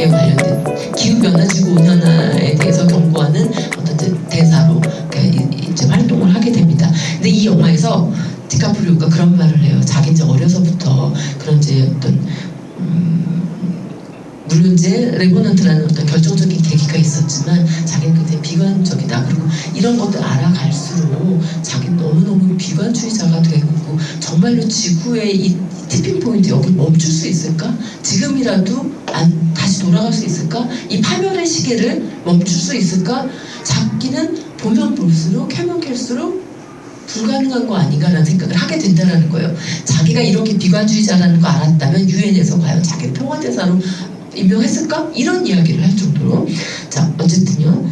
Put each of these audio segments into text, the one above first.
기후에 관련된 기후변화, 지구온난화에 대해서 경고하는 어떤 대사로 이제 활동을 하게 됩니다. 근데 이 영화에서 디카프리오가 그런 말을 해요. 자기 이제 어려서부터 그런 이제 어떤 물론 이제 레버넌트라는 어떤 결정적인 계기가 있었지만 자기는 굉장히 비관적이다. 그리고 이런 것들 알아갈수록 자기는 너무너무 비관주의자가 되고 정말로 지구의 이 티핑 포인트 여기 멈출 수 있을까? 지금이라도 다시 돌아갈 수 있을까? 이 파멸의 시계를 멈출 수 있을까? 자기는 보면 볼수록 캐면 캘수록 불가능한 거 아닌가라는 생각을 하게 된다는 거예요. 자기가 이렇게 비관주의자라는 거 알았다면 유엔에서 과연 자기를 평화대사로 임명했을까? 이런 이야기를 할 정도로. 자, 어쨌든요.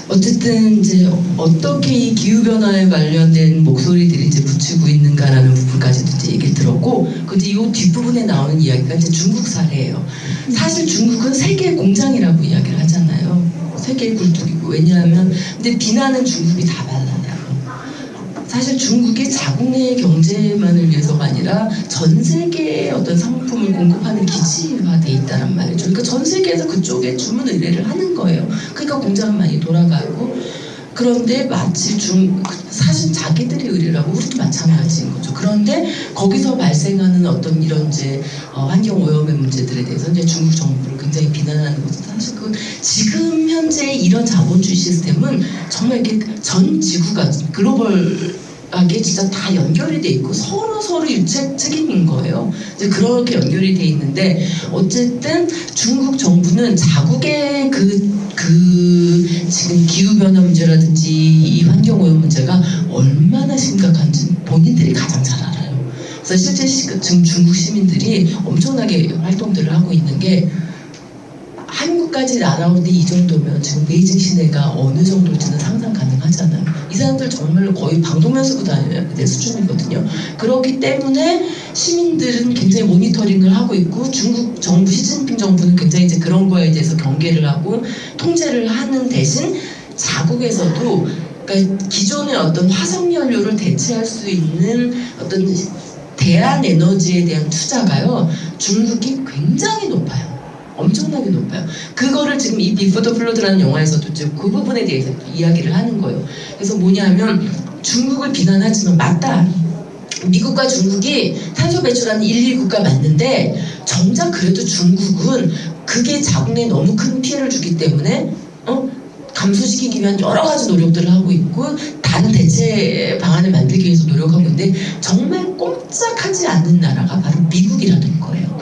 어쨌든 이제 어떻게 이 기후변화에 관련된 목소리들이 이제 붙이고 있는가라는 부분까지도 이제 얘기를 들었고, 이제 이 뒷부분에 나오는 이야기가 이제 중국 사례예요. 사실 중국은 세계 공장이라고 이야기를 하잖아요. 세계의 굴뚝이고. 왜냐하면 근데 비난은 중국이 다 발라요. 사실 중국이 자국 내 경제만을 위해서가 아니라 전 세계의 어떤 상품을 공급하는 기지화 돼 있다는 말이죠. 그러니까 전 세계에서 그쪽에 주문 의뢰를 하는 거예요. 그러니까 공장은 많이 돌아가고. 그런데 마치 사실 자기들의 의뢰라고 우리도 마찬가지인 거죠. 그런데 거기서 발생하는 어떤 이런 이제 환경 오염의 문제들에 대해서 이제 중국 정부를 굉장히 비난하는 거죠. 사실 그 지금 현재 이런 자본주의 시스템은 정말 이게 전 지구가 글로벌하게 진짜 다 연결이 돼 있고 서로 유책 책임인 거예요. 이제 그렇게 연결이 돼 있는데 어쨌든 중국 정부는 자국의 지금 기후변화 문제라든지 이 환경오염 문제가 얼마나 심각한지 본인들이 가장 잘 알아요. 그래서 실제 지금 중국 시민들이 엄청나게 활동들을 하고 있는 게 한국까지 날아오는데 이 정도면 지금 베이징 시내가 어느 정도일지는 상상 가능하잖아요. 이 사람들 정말로 거의 방독면 쓰고 다녀야 될 수준이거든요. 그렇기 때문에 시민들은 굉장히 모니터링을 하고 있고 중국 정부, 시진핑 정부는 굉장히 이제 그런 거에 대해서 경계를 하고 통제를 하는 대신 자국에서도 그러니까 기존의 어떤 화석연료를 대체할 수 있는 어떤 대안 에너지에 대한 투자가요 중국이 굉장히 높아요. 엄청나게 높아요. 그거를 지금 이 비포 더 플러드라는 영화에서도 그 부분에 대해서 이야기를 하는 거예요. 그래서 뭐냐면 중국을 비난하지만 맞다. 미국과 중국이 탄소 배출하는 1, 2국가 맞는데 정작 그래도 중국은 그게 자국 내에 너무 큰 피해를 주기 때문에 감소시키기 위한 여러 가지 노력들을 하고 있고 다른 대체 방안을 만들기 위해서 노력하고 있는데 정말 꼼짝하지 않는 나라가 바로 미국이라는 거예요.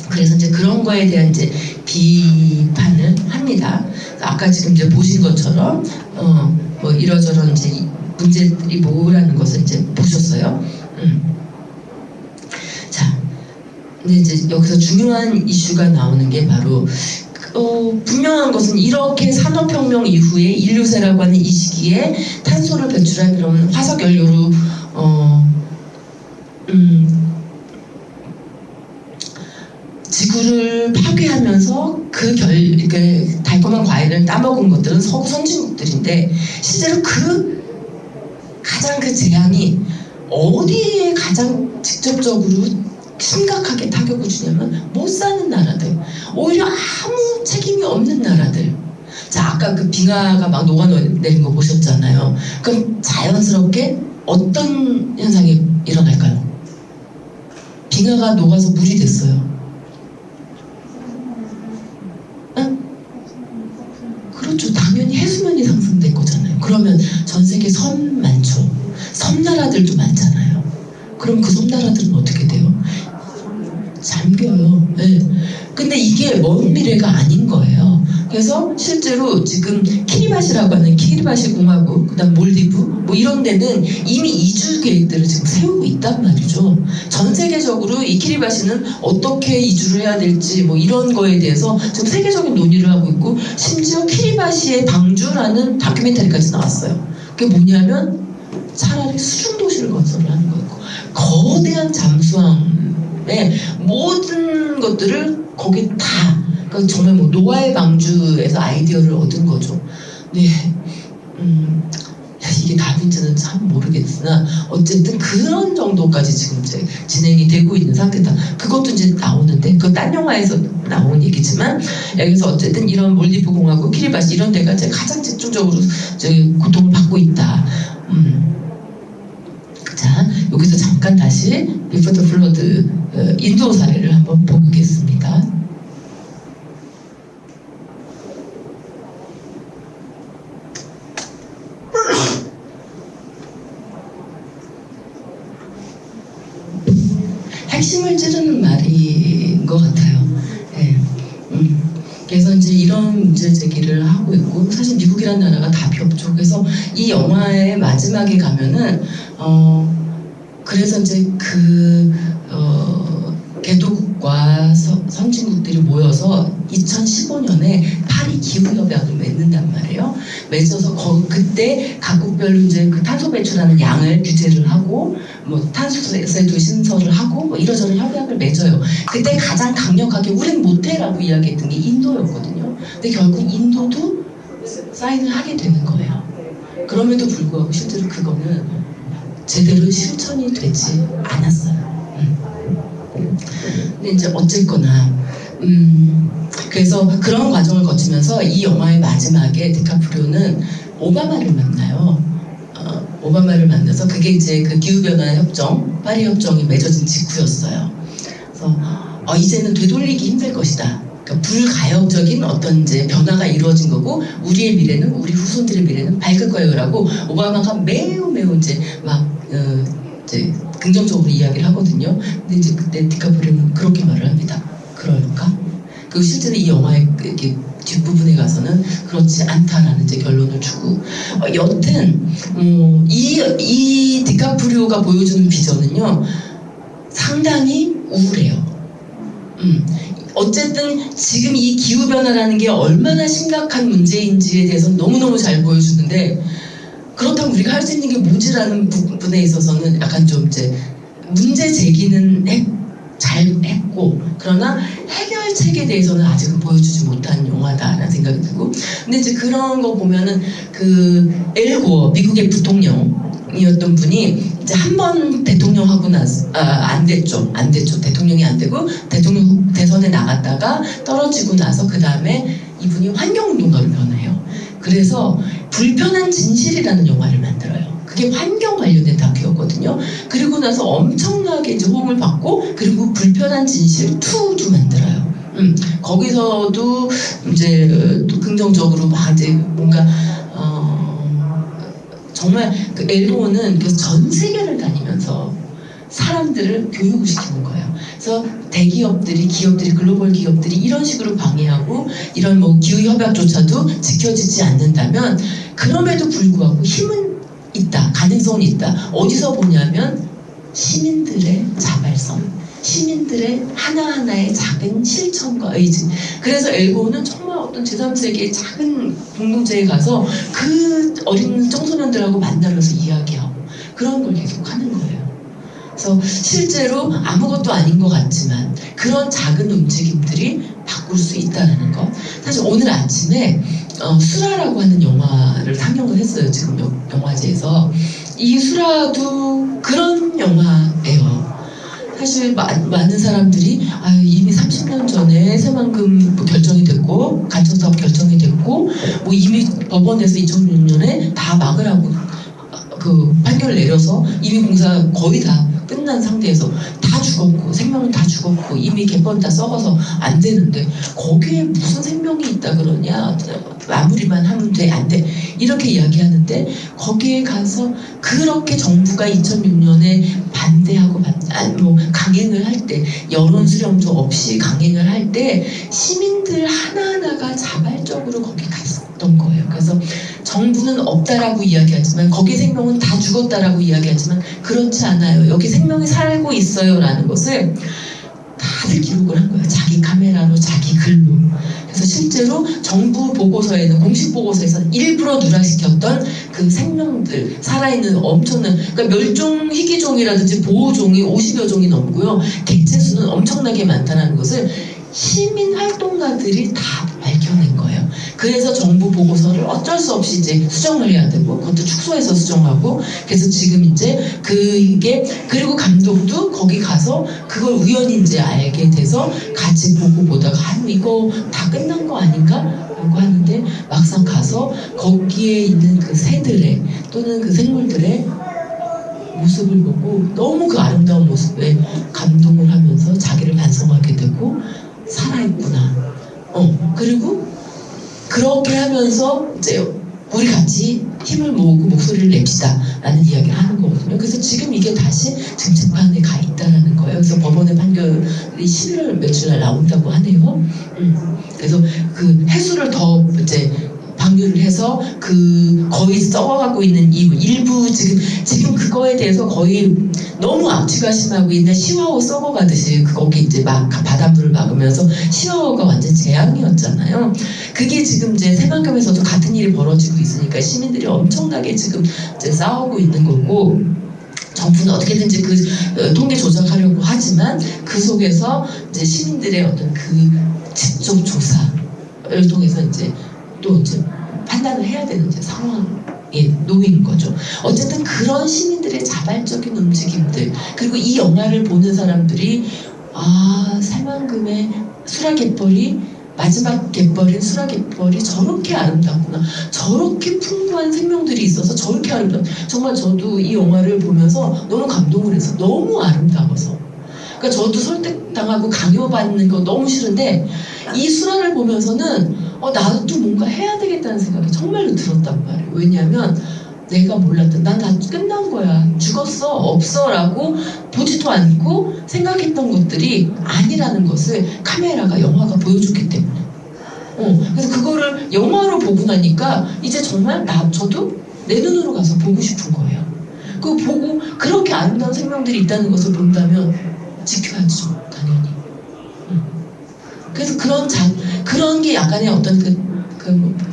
그래서 이제 그런 거에 대한 이제 비판을 합니다. 아까 지금 이제 보신 것처럼 뭐 이러저런 이제 문제들이 뭐라는 것을 이제 보셨어요. 자, 근데 이제 여기서 중요한 이슈가 나오는 게 바로 분명한 것은 이렇게 산업혁명 이후에 인류세라고 하는 이 시기에 탄소를 배출한 그런 화석연료로 지구를 파괴하면서 그러니까 달콤한 과일을 따먹은 것들은 서구 선진국들인데 실제로 가장 그 재앙이 어디에 가장 직접적으로 심각하게 타격을 주냐면 못 사는 나라들, 오히려 아무 책임이 없는 나라들. 자, 아까 그 빙하가 막 녹아내린 거 보셨잖아요. 그럼 자연스럽게 어떤 현상이 일어날까요? 빙하가 녹아서 물이 됐어요. 그렇죠. 당연히 해수면이 상승된 거잖아요. 그러면 전 세계 섬 많죠. 섬나라들도 많잖아요. 그럼 그 섬나라들은 어떻게 돼요? 잠겨요. 네. 근데 이게 먼 미래가 아닌 거예요. 그래서 실제로 지금 키리바시라고 하는 키리바시 공화국, 그다음 몰디브 뭐 이런 데는 이미 이주 계획들을 지금 세우고 있단 말이죠. 전 세계적으로 이 키리바시는 어떻게 이주를 해야 될지 뭐 이런 거에 대해서 지금 세계적인 논의를 하고 있고 심지어 키리바시의 방주라는 다큐멘터리까지 나왔어요. 그게 뭐냐면 차라리 수중도시를 건설하는 거고 거대한 잠수함의 모든 것들을 거기 다 그러니까 정말 뭐 노아의 방주에서 아이디어를 얻은 거죠. 네, 이게 답인지는 참 모르겠으나 어쨌든 그런 정도까지 지금 이제 진행이 되고 있는 상태다. 그것도 이제 나오는데 그 딴 영화에서 나온 얘기지만 여기서 어쨌든 이런 몰디브 공화국, 키리바시 이런 데가 이제 가장 집중적으로 이제 고통을 받고 있다. 자, 여기서 잠깐 다시 비포 더 플러드 인도 사례를 한번 보겠습니다. 핵심을 찌르는 말인 것 같아요. 네. 그래서 이제 이런 문제 제기를 하고 있고, 사실 미국이라는 나라가 답이 없죠. 그래서 이 영화의 마지막에 가면은 그래서 이제 개도국과 선진국들이 모여서 2015년에 파리 기후협약을 맺는단 말이에요. 맺어서 그때 각국별로 이제 그 탄소 배출하는 양을 규제를 하고, 뭐 탄소세도 신설을 하고, 뭐 이러저런 협약을 맺어요. 그때 가장 강력하게 우린 못해라고 이야기했던 게 인도였거든요. 근데 결국 인도도 사인을 하게 되는 거예요. 그럼에도 불구하고 실제로 그거는 제대로 실천이 되지 않았어요. 근데 이제 어쨌거나 그래서 그런 과정을 거치면서 이 영화의 마지막에 디카프리오는 오바마를 만나요. 오바마를 만나서 그게 이제 그 기후변화 협정, 파리 협정이 맺어진 직후였어요. 그래서 이제는 되돌리기 힘들 것이다. 그러니까 불가역적인 어떤 이제 변화가 이루어진 거고 우리의 미래는, 우리 후손들의 미래는 밝을 거예요라고 오바마가 매우 이제 막 이제 긍정적으로 이야기를 하거든요. 근데 이제 그때 디카프리오는 그렇게 말을 합니다. 그럴까? 그리고 실제로 이 영화의 뒷부분에 가서는 그렇지 않다라는 이제 결론을 주고, 여튼 이 디카프리오가 보여주는 비전은요 상당히 우울해요. 어쨌든 지금 이 기후변화라는 게 얼마나 심각한 문제인지에 대해서 너무너무 잘 보여주는데, 그렇다면 우리가 할 수 있는 게 뭐지라는 부분에 있어서는 약간 좀 이제 문제 제기는 잘 했고, 그러나 해결책에 대해서는 아직은 보여주지 못한 영화다라는 생각이 들고, 근데 이제 그런 거 보면은 그 엘 고어 미국의 부통령이었던 분이 이제 한 번 대통령 하고 나서 안 됐죠. 대통령이 안 되고 대통령 대선에 나갔다가 떨어지고 나서 그 다음에 이분이 환경운동가로 변해요. 그래서 불편한 진실이라는 영화를 만들어요. 그게 환경 관련된 다큐였거든요. 그리고 나서 엄청나게 이제 호응을 받고, 그리고 불편한 진실 2도 만들어요. 거기서도 이제 또 긍정적으로 막 이제 뭔가 정말 그 엘고는 전 세계를 다니면서 사람들을 교육을 시키는 거예요. 그래서 대기업들이, 글로벌 기업들이 이런 식으로 방해하고 이런 뭐 기후 협약조차도 지켜지지 않는다면, 그럼에도 불구하고 힘은 있다, 가능성은 있다. 어디서 보냐면 시민들의 자발성, 시민들의 하나하나의 작은 실천과 의지. 그래서 엘고는 정말 어떤 제3세계의 작은 공동체에 가서 그 어린 청소년들하고 만나면서 이야기하고 그런 걸 계속 하는 거예요. 그래서 실제로 아무것도 아닌 것 같지만 그런 작은 움직임들이 바꿀 수 있다는 것. 사실 오늘 아침에 수라라고 하는 영화를 상영을 했어요. 지금 영화제에서. 이 수라도 그런 영화예요. 사실 많은 사람들이 이미 30년 전에 새만금 결정이 됐고 간척사업 결정이 됐고 뭐 이미 법원에서 2006년에 다 막으라고 그 판결을 내려서 이미 공사 거의 다 끝난 상태에서 다 죽었고, 생명은 다 죽었고, 이미 개번 다 썩어서 안 되는데 거기에 무슨 생명이 있다 그러냐, 마무리만 하면 돼, 안 돼, 이렇게 이야기하는데, 거기에 가서 그렇게 정부가 2006년에 반대하고 강행을 할 때, 여론 수렴도 없이 강행을 할 때 시민들 하나하나가 자발적으로 거기 갔던 거예요. 그래서 정부는 없다라고 이야기하지만, 거기 생명은 다 죽었다라고 이야기하지만 그렇지 않아요. 여기 생명이 살고 있어요 라는 것을 다들 기록을 한 거예요. 자기 카메라로, 자기 글로. 그래서 실제로 정부 보고서에는, 공식 보고서에서는 일부러 누락시켰던 그 생명들, 살아있는 엄청난, 그러니까 멸종 희귀종이라든지 보호종이 50여 종이 넘고요. 개체수는 엄청나게 많다는 것을 시민 활동가들이 다 밝혀낸 거예요. 그래서 정부 보고서를 어쩔 수 없이 이제 수정을 해야 되고, 그것도 축소해서 수정하고, 그래서 지금 이제 그게, 그리고 감독도 거기 가서 그걸 우연히 이제 알게 돼서 같이 보고 보다가, 이거 다 끝난 거 아닌가? 라고 하는데, 막상 가서 거기에 있는 그 새들의 또는 그 생물들의 모습을 보고 너무 그 아름다운 모습에 감동을 하면서 자기를 반성하게 되고, 살아있구나. 그리고 그렇게 하면서 이제 우리 같이 힘을 모으고 목소리를 냅시다 라는 이야기를 하는 거거든요. 그래서 지금 이게 다시 지금 재판에 가 있다라는 거예요. 그래서 법원의 판결이 11월 며칠 날 나온다고 하네요. 그래서 그 해수를 더 이제 방류를 해서 그 거의 썩어가고 있는 이 일부 지금 그거에 대해서 거의 너무 악취가 심하고 옛날 시와호 썩어가듯이 거기 이제 막 바닷물을 막으면서 시와호가 완전 재앙이었잖아요. 그게 지금 이제 새만금에서도 같은 일이 벌어지고 있으니까 시민들이 엄청나게 지금 이제 싸우고 있는 거고, 정부는 어떻게든지 그 통계 조작하려고 하지만 그 속에서 이제 시민들의 어떤 그 직접 조사를 통해서 이제 또 이제 판단을 해야 되는 이제 상황에 놓인 거죠. 어쨌든 그런 시민들의 자발적인 움직임들, 그리고 이 영화를 보는 사람들이 새만금의 수라갯벌이, 마지막 갯벌인 수라갯벌이 저렇게 아름답구나, 저렇게 풍부한 생명들이 있어서 저렇게 아름답. 정말 저도 이 영화를 보면서 너무 감동을 해서, 너무 아름다워서. 그러니까 저도 설득당하고 강요받는 거 너무 싫은데 이 수라를 보면서는 나도 뭔가 해야 되겠다는 생각이 정말로 들었단 말이에요. 왜냐하면 내가 몰랐던, 난 다 끝난 거야, 죽었어, 없어 라고 보지도 않고 생각했던 것들이 아니라는 것을 카메라가, 영화가 보여줬기 때문에. 그래서 그거를 영화로 보고 나니까 이제 정말 저도 내 눈으로 가서 보고 싶은 거예요. 그거 보고 그렇게 아름다운 생명들이 있다는 것을 본다면 지켜야죠, 당연히. 그래서 그런 게 약간의 어떤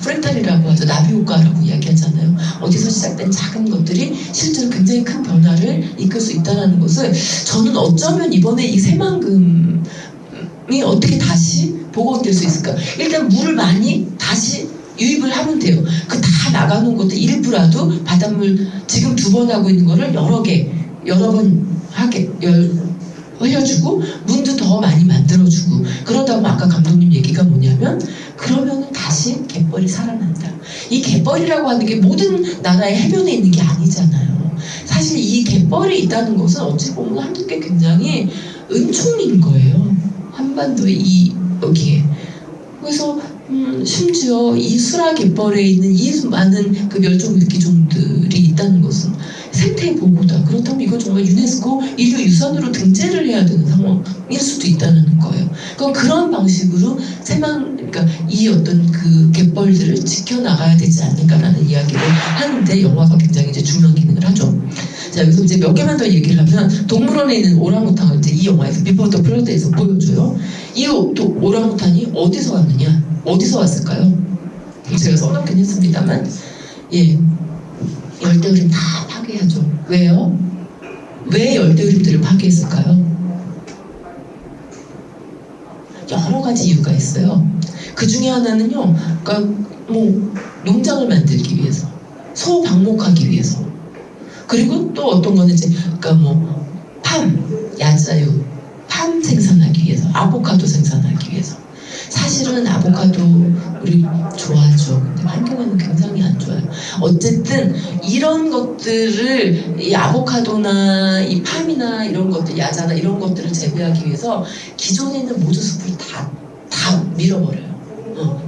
프랙탈이라고 하죠. 나비 효과라고 이야기하잖아요. 어디서 시작된 작은 것들이 실제로 굉장히 큰 변화를 이끌 수 있다는 것을, 저는 어쩌면 이번에 이 새만금이 어떻게 다시 복원될 수 있을까. 일단 물을 많이 다시 유입을 하면 돼요. 그 다 나가는 것도 일부라도 바닷물 지금 2번 하고 있는 거를 여러 번 흘려주고 문도 더 많이 만들어주고, 그러다 보면 아까 감독님 얘기가 뭐냐면, 그러면은 다시 갯벌이 살아난다. 이 갯벌이라고 하는 게 모든 나라의 해변에 있는 게 아니잖아요. 사실 이 갯벌이 있다는 것은 어찌 보면 한국에 굉장히 은총인 거예요. 한반도의 여기에. 그래서 심지어 이 수라 갯벌에 있는 이 많은 그 멸종 위기종들이 있다는 것은 생태 보호다. 그렇다면 이거 정말 유네스코 인류 유산으로 등재를 해야 되는 상황일 수도 있다는 거예요. 그럼 그런 방식으로 그러니까 이 어떤 그 갯벌들을 지켜나가야 되지 않을까라는 이야기를 하는데, 영화가 굉장히 이제 중요한 기능을 하죠. 자, 여기서 이제 몇 개만 더 얘기를 하면, 동물원에 있는 오랑우탄을 이제 이 영화에서 비포 더 플러드에서 보여줘요. 이 오랑우탄이 어디서 왔느냐? 어디서 왔을까요? 제가 써놓긴 했습니다만, 열대우림 다 파괴하죠. 왜요? 왜 열대우림들을 파괴했을까요? 여러 가지 이유가 있어요. 그 중에 하나는요, 그러니까 농장을 만들기 위해서, 소 방목하기 위해서, 그리고 또 어떤 거는 이제 야자유, 팜 생산하기 위해서, 아보카도 생산하기 위해서. 사실은 아보카도 우리 좋아하죠. 근데 환경에는 굉장히 안 좋아요. 어쨌든 이런 것들을, 이 아보카도나 이 팜이나 이런 것들, 야자나 이런 것들을 재배하기 위해서 기존에 있는 모든 숲을 다 밀어버려요.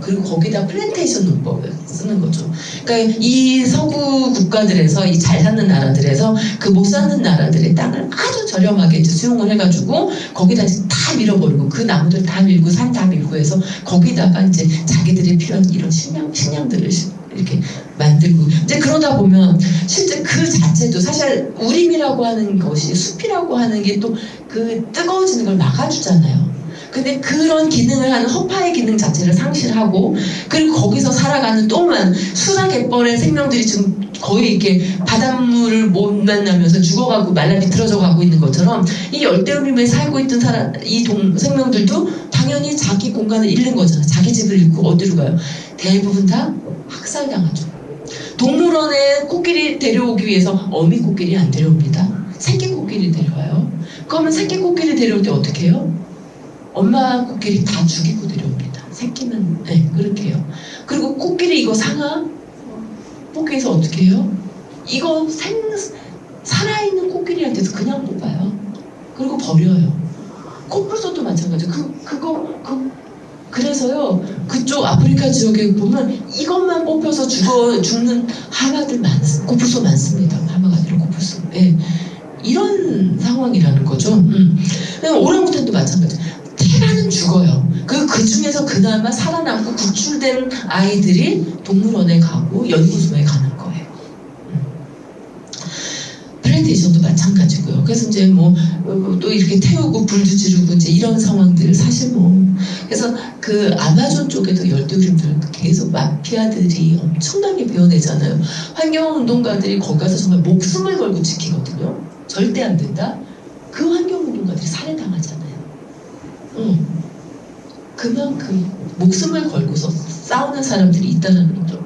그리고 거기다 플랜테이션 농법을 쓰는 거죠. 그러니까 이 서구 국가들에서, 이 잘 사는 나라들에서 그 못 사는 나라들의 땅을 아주 저렴하게 이제 수용을 해가지고 거기다 이제 다 밀어버리고, 그 나무들 다 밀고 산 다 밀고 해서 거기다가 이제 자기들이 필요한 이런 식량들을 이렇게 만들고, 이제 그러다 보면 실제 그 자체도 사실 우림이라고 하는 것이, 숲이라고 하는 게 또 그 뜨거워지는 걸 막아주잖아요. 근데 그런 기능을 하는 허파의 기능 자체를 상실하고, 그리고 거기서 살아가는 또한 수라 갯벌의 생명들이 지금 거의 이렇게 바닷물을 못 만나면서 죽어가고 말라 비틀어져 가고 있는 것처럼 이 열대우림에 살고 있던 생명들도 당연히 자기 공간을 잃는 거잖아. 자기 집을 잃고 어디로 가요? 대부분 다 학살당하죠. 동물원에 코끼리 데려오기 위해서 어미 코끼리 안 데려옵니다. 새끼 코끼리 데려와요. 그러면 새끼 코끼리 데려올 때 어떻게 해요? 엄마 코끼리 다 죽이고 데려옵니다. 새끼는 네, 그렇게 해요. 그리고 코끼리 이거 상하 뽑기에서 어떻게 해요? 이거 살아있는 코끼리한테서 그냥 뽑아요. 그리고 버려요. 코뿔소도 마찬가지예요. 그래서요, 그쪽 아프리카 지역에 보면 이것만 뽑혀서 죽는 하마들 코뿔소 많습니다. 하마가 아니라 코뿔소. 예. 이런 상황이라는 거죠. 오랑우탄도 마찬가지예요. 테라는 죽어요. 그 중에서 그나마 살아남고 구출된 아이들이 동물원에 가고 연구소에 가는 거예요. 플랜테이션도 마찬가지고요. 그래서 이제 또 이렇게 태우고 불도 지르고 이제 이런 상황들 사실 그래서 그 아마존 쪽에도 열대우림들 계속 마피아들이 엄청나게 베어내잖아요. 환경운동가들이 거기 가서 정말 목숨을 걸고 지키거든요. 절대 안 된다. 그 환경운동가들이 살해당하잖아요. 그만큼 목숨을 걸고서 싸우는 사람들이 있다는 거죠.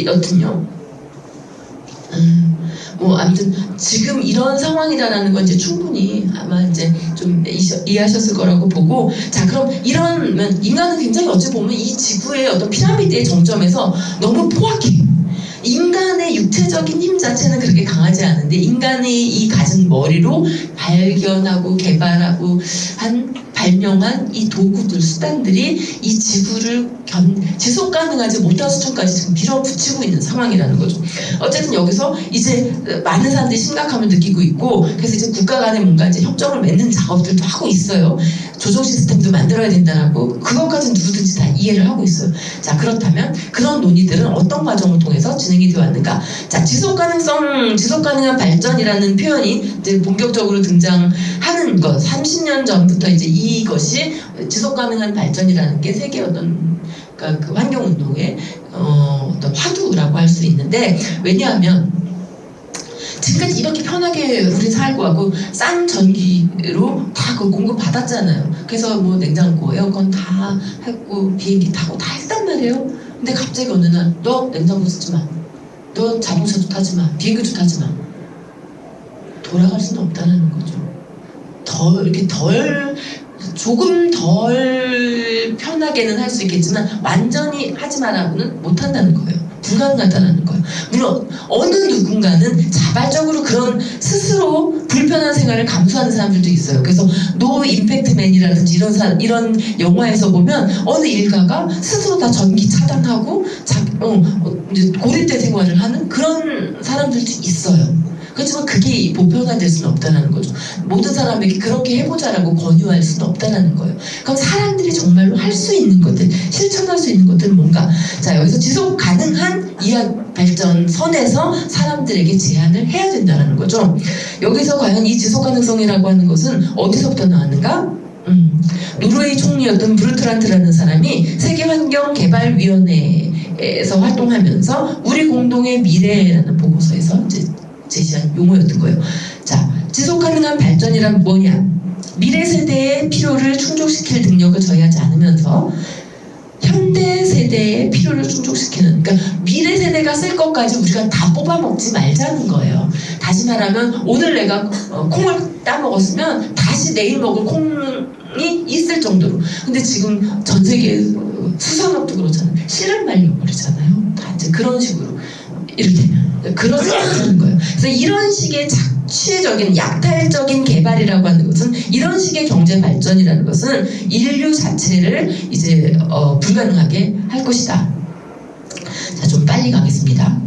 여튼요. 아무튼 지금 이런 상황이다라는 건 이제 충분히 아마 이제 좀 이해하셨을 거라고 보고, 자 그럼 이러면 인간은 굉장히 어찌 보면 이 지구의 어떤 피라미드의 정점에서 너무 포악해. 인간의 육체적인 힘 자체는 그렇게 강하지 않은데 인간이 이 가진 머리로 발견하고 개발하고 발명한 이 도구들, 수단들이 이 지구를 지속 가능하지 못한 수준까지 지금 밀어붙이고 있는 상황이라는 거죠. 어쨌든 여기서 이제 많은 사람들이 심각함을 느끼고 있고, 그래서 이제 국가 간에 뭔가 이제 협정을 맺는 작업들도 하고 있어요. 조정 시스템도 만들어야 된다라고, 그것까지는 누구든지 다 이해를 하고 있어요. 자, 그렇다면 그런 논의들은 어떤 과정을 통해서 진행이 되어 왔는가? 자, 지속 가능한 발전이라는 표현이 이제 본격적으로 등장하는 것, 30년 전부터 이제 이것이 지속 가능한 발전이라는 게 세계 어떤 그 환경 운동의 어떤 화두라고 할 수 있는데, 왜냐하면 지금까지 이렇게 편하게 우리 살고 하고 싼 전기로 다 그걸 공급받았잖아요. 그래서 냉장고, 에어컨 다 했고 비행기 타고 다 했단 말이에요. 근데 갑자기 어느 날 너 냉장고 쓰지 마, 너 자동차도 타지 마, 비행기도 타지 마. 돌아갈 수는 없다는 거죠. 조금 덜 편하게는 할 수 있겠지만 완전히 하지 말라고는 못한다는 거예요. 불가능하다는 거예요. 물론 어느 누군가는 자발적으로 그런 스스로 불편한 생활을 감수하는 사람들도 있어요. 그래서 노 임팩트맨이라든지 이런 영화에서 보면 어느 일가가 스스로 다 전기 차단하고 이제 고립된 생활을 하는 그런 사람들도 있어요. 그렇지만 그게 보편화될 수는 없다는 거죠. 모든 사람에게 그렇게 해보자라고 권유할 수는 없다는 거예요. 그럼 사람들이 정말로 할 수 있는 것들, 실천할 수 있는 것들은 뭔가? 자, 여기서 지속 가능한 이학 발전 선에서 사람들에게 제안을 해야 된다는 거죠. 여기서 과연 이 지속 가능성이라고 하는 것은 어디서부터 나왔는가? 노르웨이 총리였던 브루트란트라는 사람이 세계환경개발위원회에서 활동하면서 우리 공동의 미래라는 보고서에서 이제 제시한 용어였던 거예요. 자, 지속가능한 발전이란 뭐냐? 미래 세대의 필요를 충족시킬 능력을 저해하지 않으면서 현대 세대의 필요를 충족시키는, 그러니까 미래 세대가 쓸 것까지 우리가 다 뽑아먹지 말자는 거예요. 다시 말하면 오늘 내가 콩을 따먹었으면 다시 내일 먹을 콩이 있을 정도로. 근데 지금 전 세계 수산업도 그렇잖아요. 씨를 말려버리잖아요. 다 이제 그런 식으로. 이를테면 그런 생각이 드는 거예요. 그래서 이런 식의 착취적인 약탈적인 개발이라고 하는 것은, 이런 식의 경제 발전이라는 것은 인류 자체를 이제 불가능하게 할 것이다. 자, 좀 빨리 가겠습니다.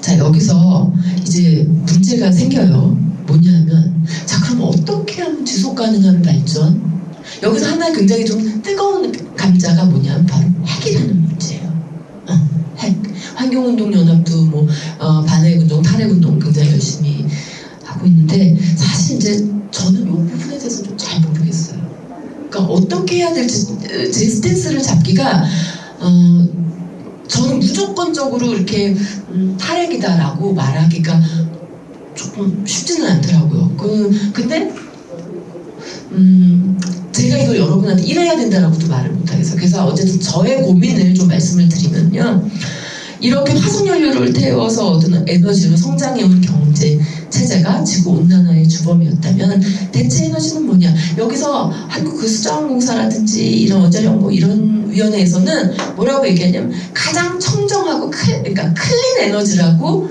자, 여기서 이제 문제가 생겨요. 뭐냐면, 자, 그럼 어떻게 하면 지속 가능한 발전? 여기서 하나 굉장히 좀 뜨거운 감자가 뭐냐면 바로 핵이라는 문제예요. 핵. 환경운동연합도 반핵운동, 탈핵운동 굉장히 열심히 하고 있는데, 사실 이제 저는 이 부분에 대해서 좀 잘 모르겠어요. 제가 저는 무조건적으로 이렇게 탈핵이다라고 말하기가 조금 쉽지는 않더라고요. 근데 제가 이걸 여러분한테 이래야 된다라고도 말을 못하겠어요. 그래서 어쨌든 저의 고민을 좀 말씀을 드리면요. 이렇게 화석연료를 태워서 얻은 에너지로 성장해온 경제 체제가 지구온난화의 주범이었다면 대체 에너지는 뭐냐? 여기서 한국 그 수자원공사라든지 이런 원자력 뭐 이런 위원회에서는 뭐라고 얘기하냐면 가장 청정하고 그러니까 클린 에너지라고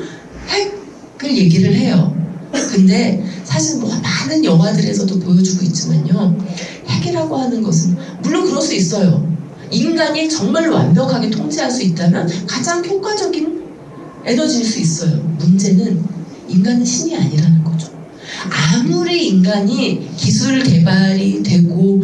핵을 얘기를 해요. 근데 사실 뭐 많은 영화들에서도 보여주고 있지만요. 핵이라고 하는 것은 물론 그럴 수 있어요. 인간이 정말로 완벽하게 통제할 수 있다면 가장 효과적인 에너지일 수 있어요. 문제는 인간은 신이 아니라는 거죠. 아무리 인간이 기술 개발이 되고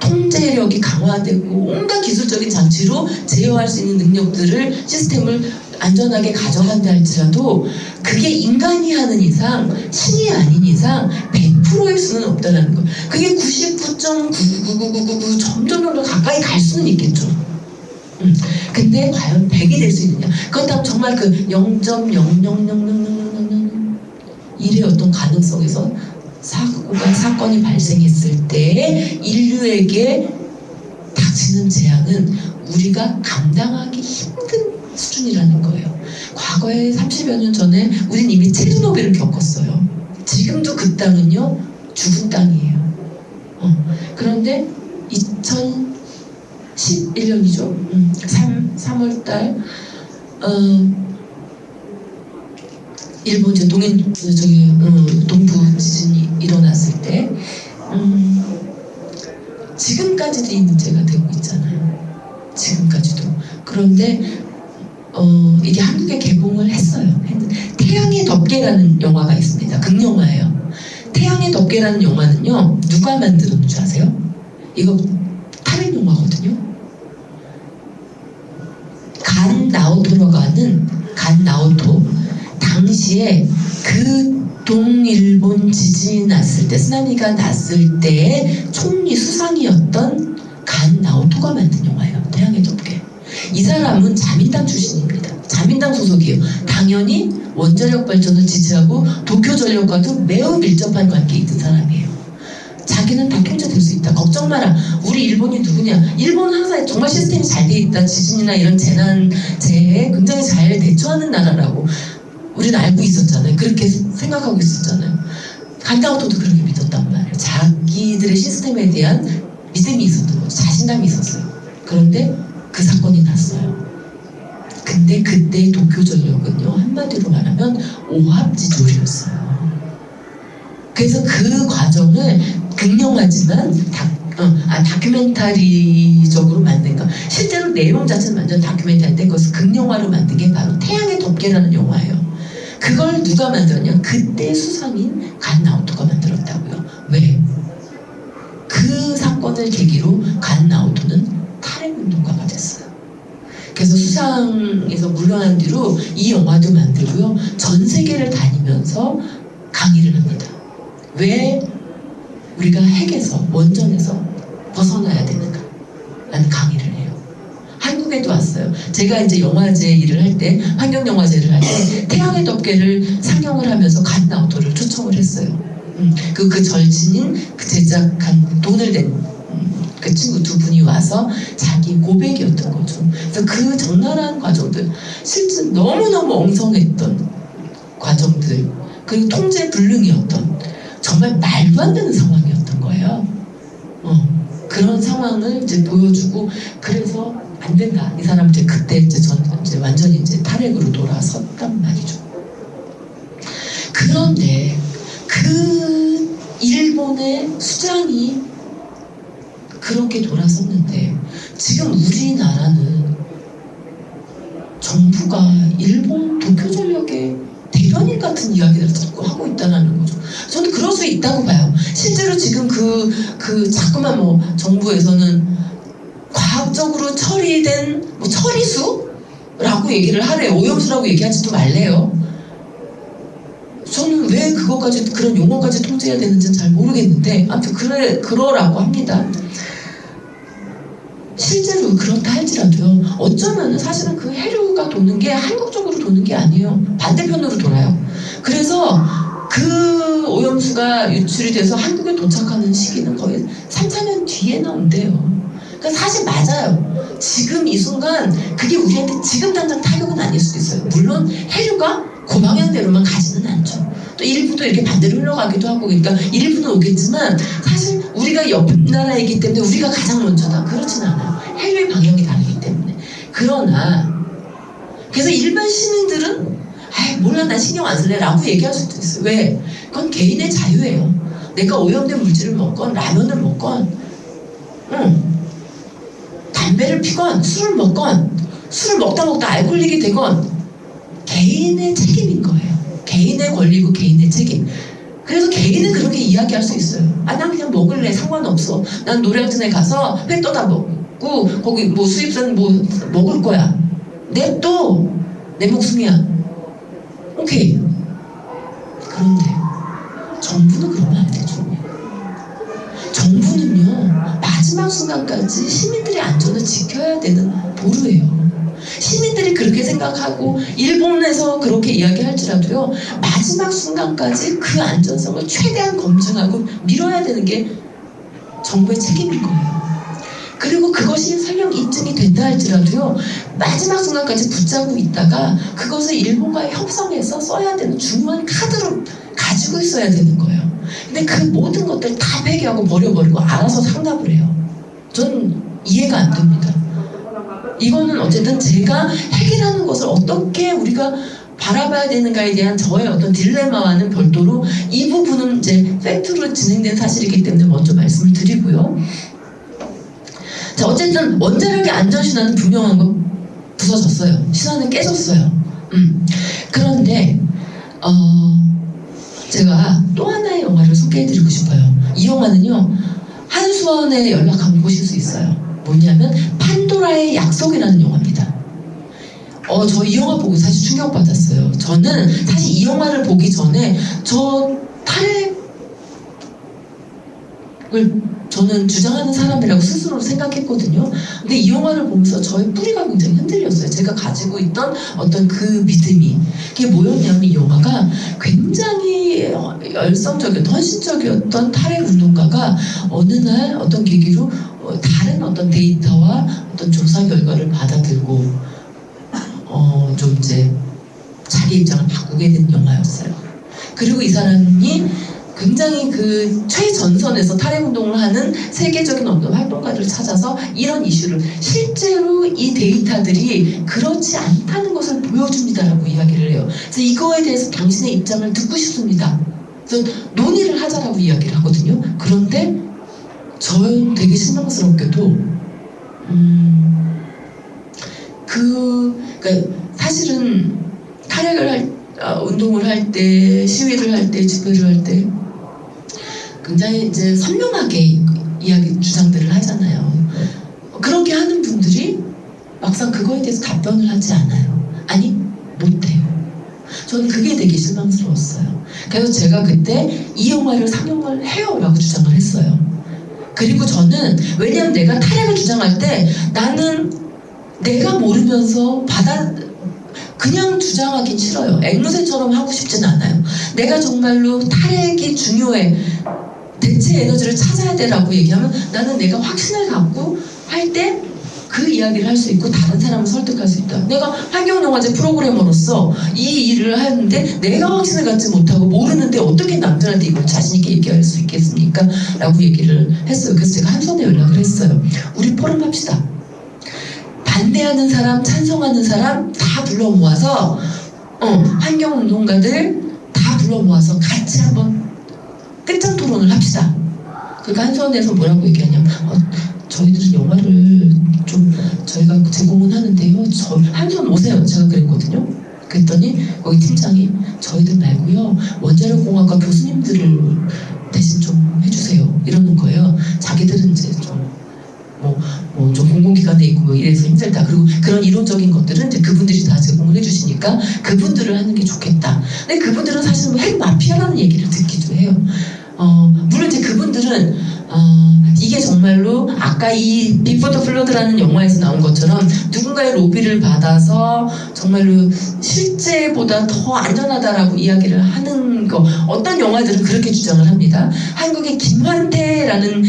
통제력이 강화되고 온갖 기술적인 장치로 제어할 수 있는 능력들을 시스템을 안전하게 가져간다 할지라도 그게 인간이 하는 이상 신이 아닌 이상 100%일 수는 없다는 거. 그게 99.99999 점점 가까이 갈 수는 있겠죠. 근데 과연 100이 될 수 있느냐? 그렇다면 정말 그 0.0000001의 어떤 가능성에서 사건이 발생했을 때 인류에게 닥치는 재앙은 우리가 감당하기 힘든 수준이라는 거예요. 과거에 30여 년 전에 우린 이미 체르노빌을 겪었어요. 지금도 그 땅은요 죽은 땅이에요. 그런데 2011년이죠. 3월달 일본 이제 동부 지진이 일어났을 때 지금까지도 이 문제가 되고 있잖아요. 지금까지도. 그런데 이게 한국에 개봉을 했어요. 태양의 덮개라는 영화가 있습니다. 극영화예요. 태양의 덮개라는 영화는요 누가 만들었는지 아세요? 이거 탈핵 영화거든요. 간 나오토라고 하는 간 나오토 당시에 그 동일본 지진이 났을 때 쓰나미가 났을 때의 총리 수상이었던 간 나오토가 만든 영화예요. 태양의 덮개. 이 사람은 자민당 출신입니다. 자민당 소속이에요. 당연히 원자력 발전을 지지하고 도쿄전력과도 매우 밀접한 관계에 있는 사람이에요. 자기는 다 통제될 수 있다. 걱정 마라. 우리 일본이 누구냐. 일본은 항상 정말 시스템이 잘 돼 있다. 지진이나 이런 재해에 굉장히 잘 대처하는 나라라고 우리는 알고 있었잖아요. 그렇게 생각하고 있었잖아요. 간다오토도 그렇게 믿었단 말이에요. 자기들의 시스템에 대한 믿음이 있었던 거죠. 자신감이 있었어요. 그런데 그 사건이 났어요. 근데 그때 도쿄전력은요 한마디로 말하면 오합지졸이었어요. 그래서 그 과정을 극영화지만 다큐멘터리적으로 만든 거. 실제로 내용 자체는 완전 다큐멘터리인데 그것을 극영화로 만든 게 바로 태양의 덮개라는 영화예요. 그걸 누가 만들었냐? 그때 수상인 간 나오토가 만들었다고요. 왜? 그 사건을 계기로 간 나오토는 탈핵운동가가 됐어요. 그래서 수상에서 물러난 뒤로 이 영화도 만들고요. 전 세계를 다니면서 강의를 합니다. 왜 우리가 핵에서 원전에서 벗어나야 되는가? 라는 강의를 해요. 한국에도 왔어요. 제가 이제 영화제 일을 할 때, 환경영화제를 할 때 태양의 덮개를 상영을 하면서 간 나오토를 초청을 했어요. 그 절친인 그 제작한 돈을 낸 그 친구 두 분이 와서 자기 고백이었던 거죠. 그래서 그 적나라한 과정들, 실제 너무너무 엉성했던 과정들, 그리고 통제 불능이었던 정말 말도 안 되는 상황이었던 거예요. 그런 상황을 이제 보여주고, 그래서 안 된다. 이 사람 이제 그때 이제 완전히 이제 탈핵으로 돌아섰단 말이죠. 그런데 그 일본의 수장이 그렇게 돌아섰는데 지금 우리나라는 정부가 일본 도쿄전력의 대변인 같은 이야기들을 자꾸 하고 있다는 거죠. 저는 그럴 수 있다고 봐요. 실제로 지금 그 자꾸만 뭐 정부에서는 과학적으로 처리된 뭐 처리수라고 얘기를 하래요. 오염수라고 얘기하지도 말래요. 저는 왜 그것까지 그런 용어까지 통제해야 되는지는 잘 모르겠는데 아무튼 그러라고 합니다. 실제로 그렇다 할지라도요, 어쩌면 사실은 그 해류가 도는 게 한국 쪽으로 도는 게 아니에요. 반대편으로 돌아요. 그래서 그 오염수가 유출이 돼서 한국에 도착하는 시기는 거의 3, 4년 뒤에 나온대요. 그러니까 사실 맞아요. 지금 이 순간 그게 우리한테 지금 당장 타격은 아닐 수도 있어요. 물론 해류가 그 방향대로만 가지는 않죠. 또 일부도 이렇게 반대로 흘러가기도 하고, 그러니까 일부는 오겠지만 사실 우리가 옆 나라이기 때문에 우리가 가장 먼저다, 그렇진 않아요. 해류의 방향이 다르기 때문에. 그러나 그래서 일반 시민들은 아이 몰라 난 신경 안 쓸래 라고 얘기할 수도 있어요. 왜? 그건 개인의 자유예요. 내가 오염된 물질을 먹건 라면을 먹건 담배를 피건 술을 먹건 술을 먹다 알 걸리게 되건 개인의 책임인 거예요. 개인의 권리고 개인의 책임. 그래서 개인은 그렇게 이야기할 수 있어요. 아, 난 그냥 먹을래, 상관없어. 난 노량진에 가서 회 떠다 먹고 거기 뭐 수입산 뭐 먹을 거야. 냅둬, 내 목숨이야. 오케이. 그런데 정부는 그러면 안 되죠. 정부는요, 마지막 순간까지 시민들의 안전을 지켜야 되는 보루예요. 시민들이 그렇게 생각하고 일본에서 그렇게 이야기할지라도요, 마지막 순간까지 그 안전성을 최대한 검증하고 밀어야 되는 게 정부의 책임인 거예요. 그리고 그것이 설령 입증이 된다 할지라도요, 마지막 순간까지 붙잡고 있다가 그것을 일본과의 협상에서 써야 되는 중요한 카드로 가지고 있어야 되는 거예요. 근데 그 모든 것들 다 폐기하고 버려버리고 알아서 상납을 해요. 전 이해가 안 됩니다. 이거는 어쨌든 제가 핵이라는 것을 어떻게 우리가 바라봐야 되는가에 대한 저의 어떤 딜레마와는 별도로 이 부분은 이제 팩트로 진행된 사실이기 때문에 먼저 말씀을 드리고요. 자, 어쨌든 원자력의 안전신화는 분명한 거 부서졌어요. 신화는 깨졌어요. 그런데 제가 또 하나의 영화를 소개해드리고 싶어요. 이 영화는요, 한수원에 연락하면 보실 수 있어요. 뭐냐면 판도라의 약속이라는 영화입니다. 저 이 영화 보고 사실 충격받았어요. 저는 사실 이 영화를 보기 전에 저 탈핵을 저는 주장하는 사람이라고 스스로 생각했거든요. 근데 이 영화를 보면서 저의 뿌리가 굉장히 흔들렸어요. 제가 가지고 있던 어떤 그 믿음이. 그게 뭐였냐면, 이 영화가 굉장히 열성적이었던, 헌신적이었던 탈핵 운동가가 어느 날 어떤 계기로 다른 어떤 데이터와 어떤 조사 결과를 받아들고 좀 이제 자기 입장을 바꾸게 된 영화였어요. 그리고 이 사람이 굉장히 그 최전선에서 탈핵운동을 하는 세계적인 어떤 활동가들을 찾아서 이런 이슈를, 실제로 이 데이터들이 그렇지 않다는 것을 보여줍니다라고 이야기를 해요. 그래서 이거에 대해서 당신의 입장을 듣고 싶습니다. 그래서 논의를 하자라고 이야기를 하거든요. 그런데 저는 되게 실망스럽게도 그러니까 사실은 탈핵을 운동을 할 때, 시위를 할 때, 집회를 할 때 굉장히 이제 선명하게 주장들을 하잖아요. 그렇게 하는 분들이 막상 그거에 대해서 답변을 하지 않아요. 아니, 못해요. 저는 그게 되게 실망스러웠어요. 그래서 제가 그때 이 영화를 상영을 해요 라고 주장을 했어요. 그리고 저는, 왜냐면 내가 탈핵을 주장할 때 나는 내가 모르면서 그냥 주장하긴 싫어요. 앵무새처럼 하고 싶진 않아요. 내가 정말로 탈핵이 중요해, 대체 에너지를 찾아야 돼라고 얘기하면 나는 내가 확신을 갖고 할 때 그 이야기를 할 수 있고 다른 사람을 설득할 수 있다. 내가 환경영화제 프로그래머로서 이 일을 하는데 내가 확신을 갖지 못하고 모르는데 어떻게 남들한테 이걸 자신있게 얘기할 수 있겠습니까? 라고 얘기를 했어요. 그래서 제가 한손에 연락을 했어요. 우리 포럼합시다. 반대하는 사람, 찬성하는 사람 다 불러 모아서 환경운동가들 다 불러 모아서 같이 한번 끝장 토론을 합시다. 그러니까 한수원에서 뭐라고 얘기하냐면 저희들은 영화를 좀 저희가 제공은 하는데요, 한수원 오세요. 제가 그랬거든요. 그랬더니 거기 팀장이 저희들 말고요, 원자력공학과 교수님들을 대신 좀 해주세요 이러는 거예요. 자기들은 이제 좀 공공기관에 있고 뭐 이래서 힘들다. 그리고 그런 이론적인 것들은 이제 그분들이 다 제공을 해주시니까 그분들을 하는 게 좋겠다. 근데 그분들은 사실 핵 마피아라는 얘기를 듣기도 해요. 물론 이제 그분들은 이게 정말로 아까 이 비포 더 플러드라는 영화에서 나온 것처럼 누군가의 로비를 받아서 정말로 실제보다 더 안전하다라고 이야기를 하는 거, 어떤 영화들은 그렇게 주장을 합니다. 한국의 김환태라는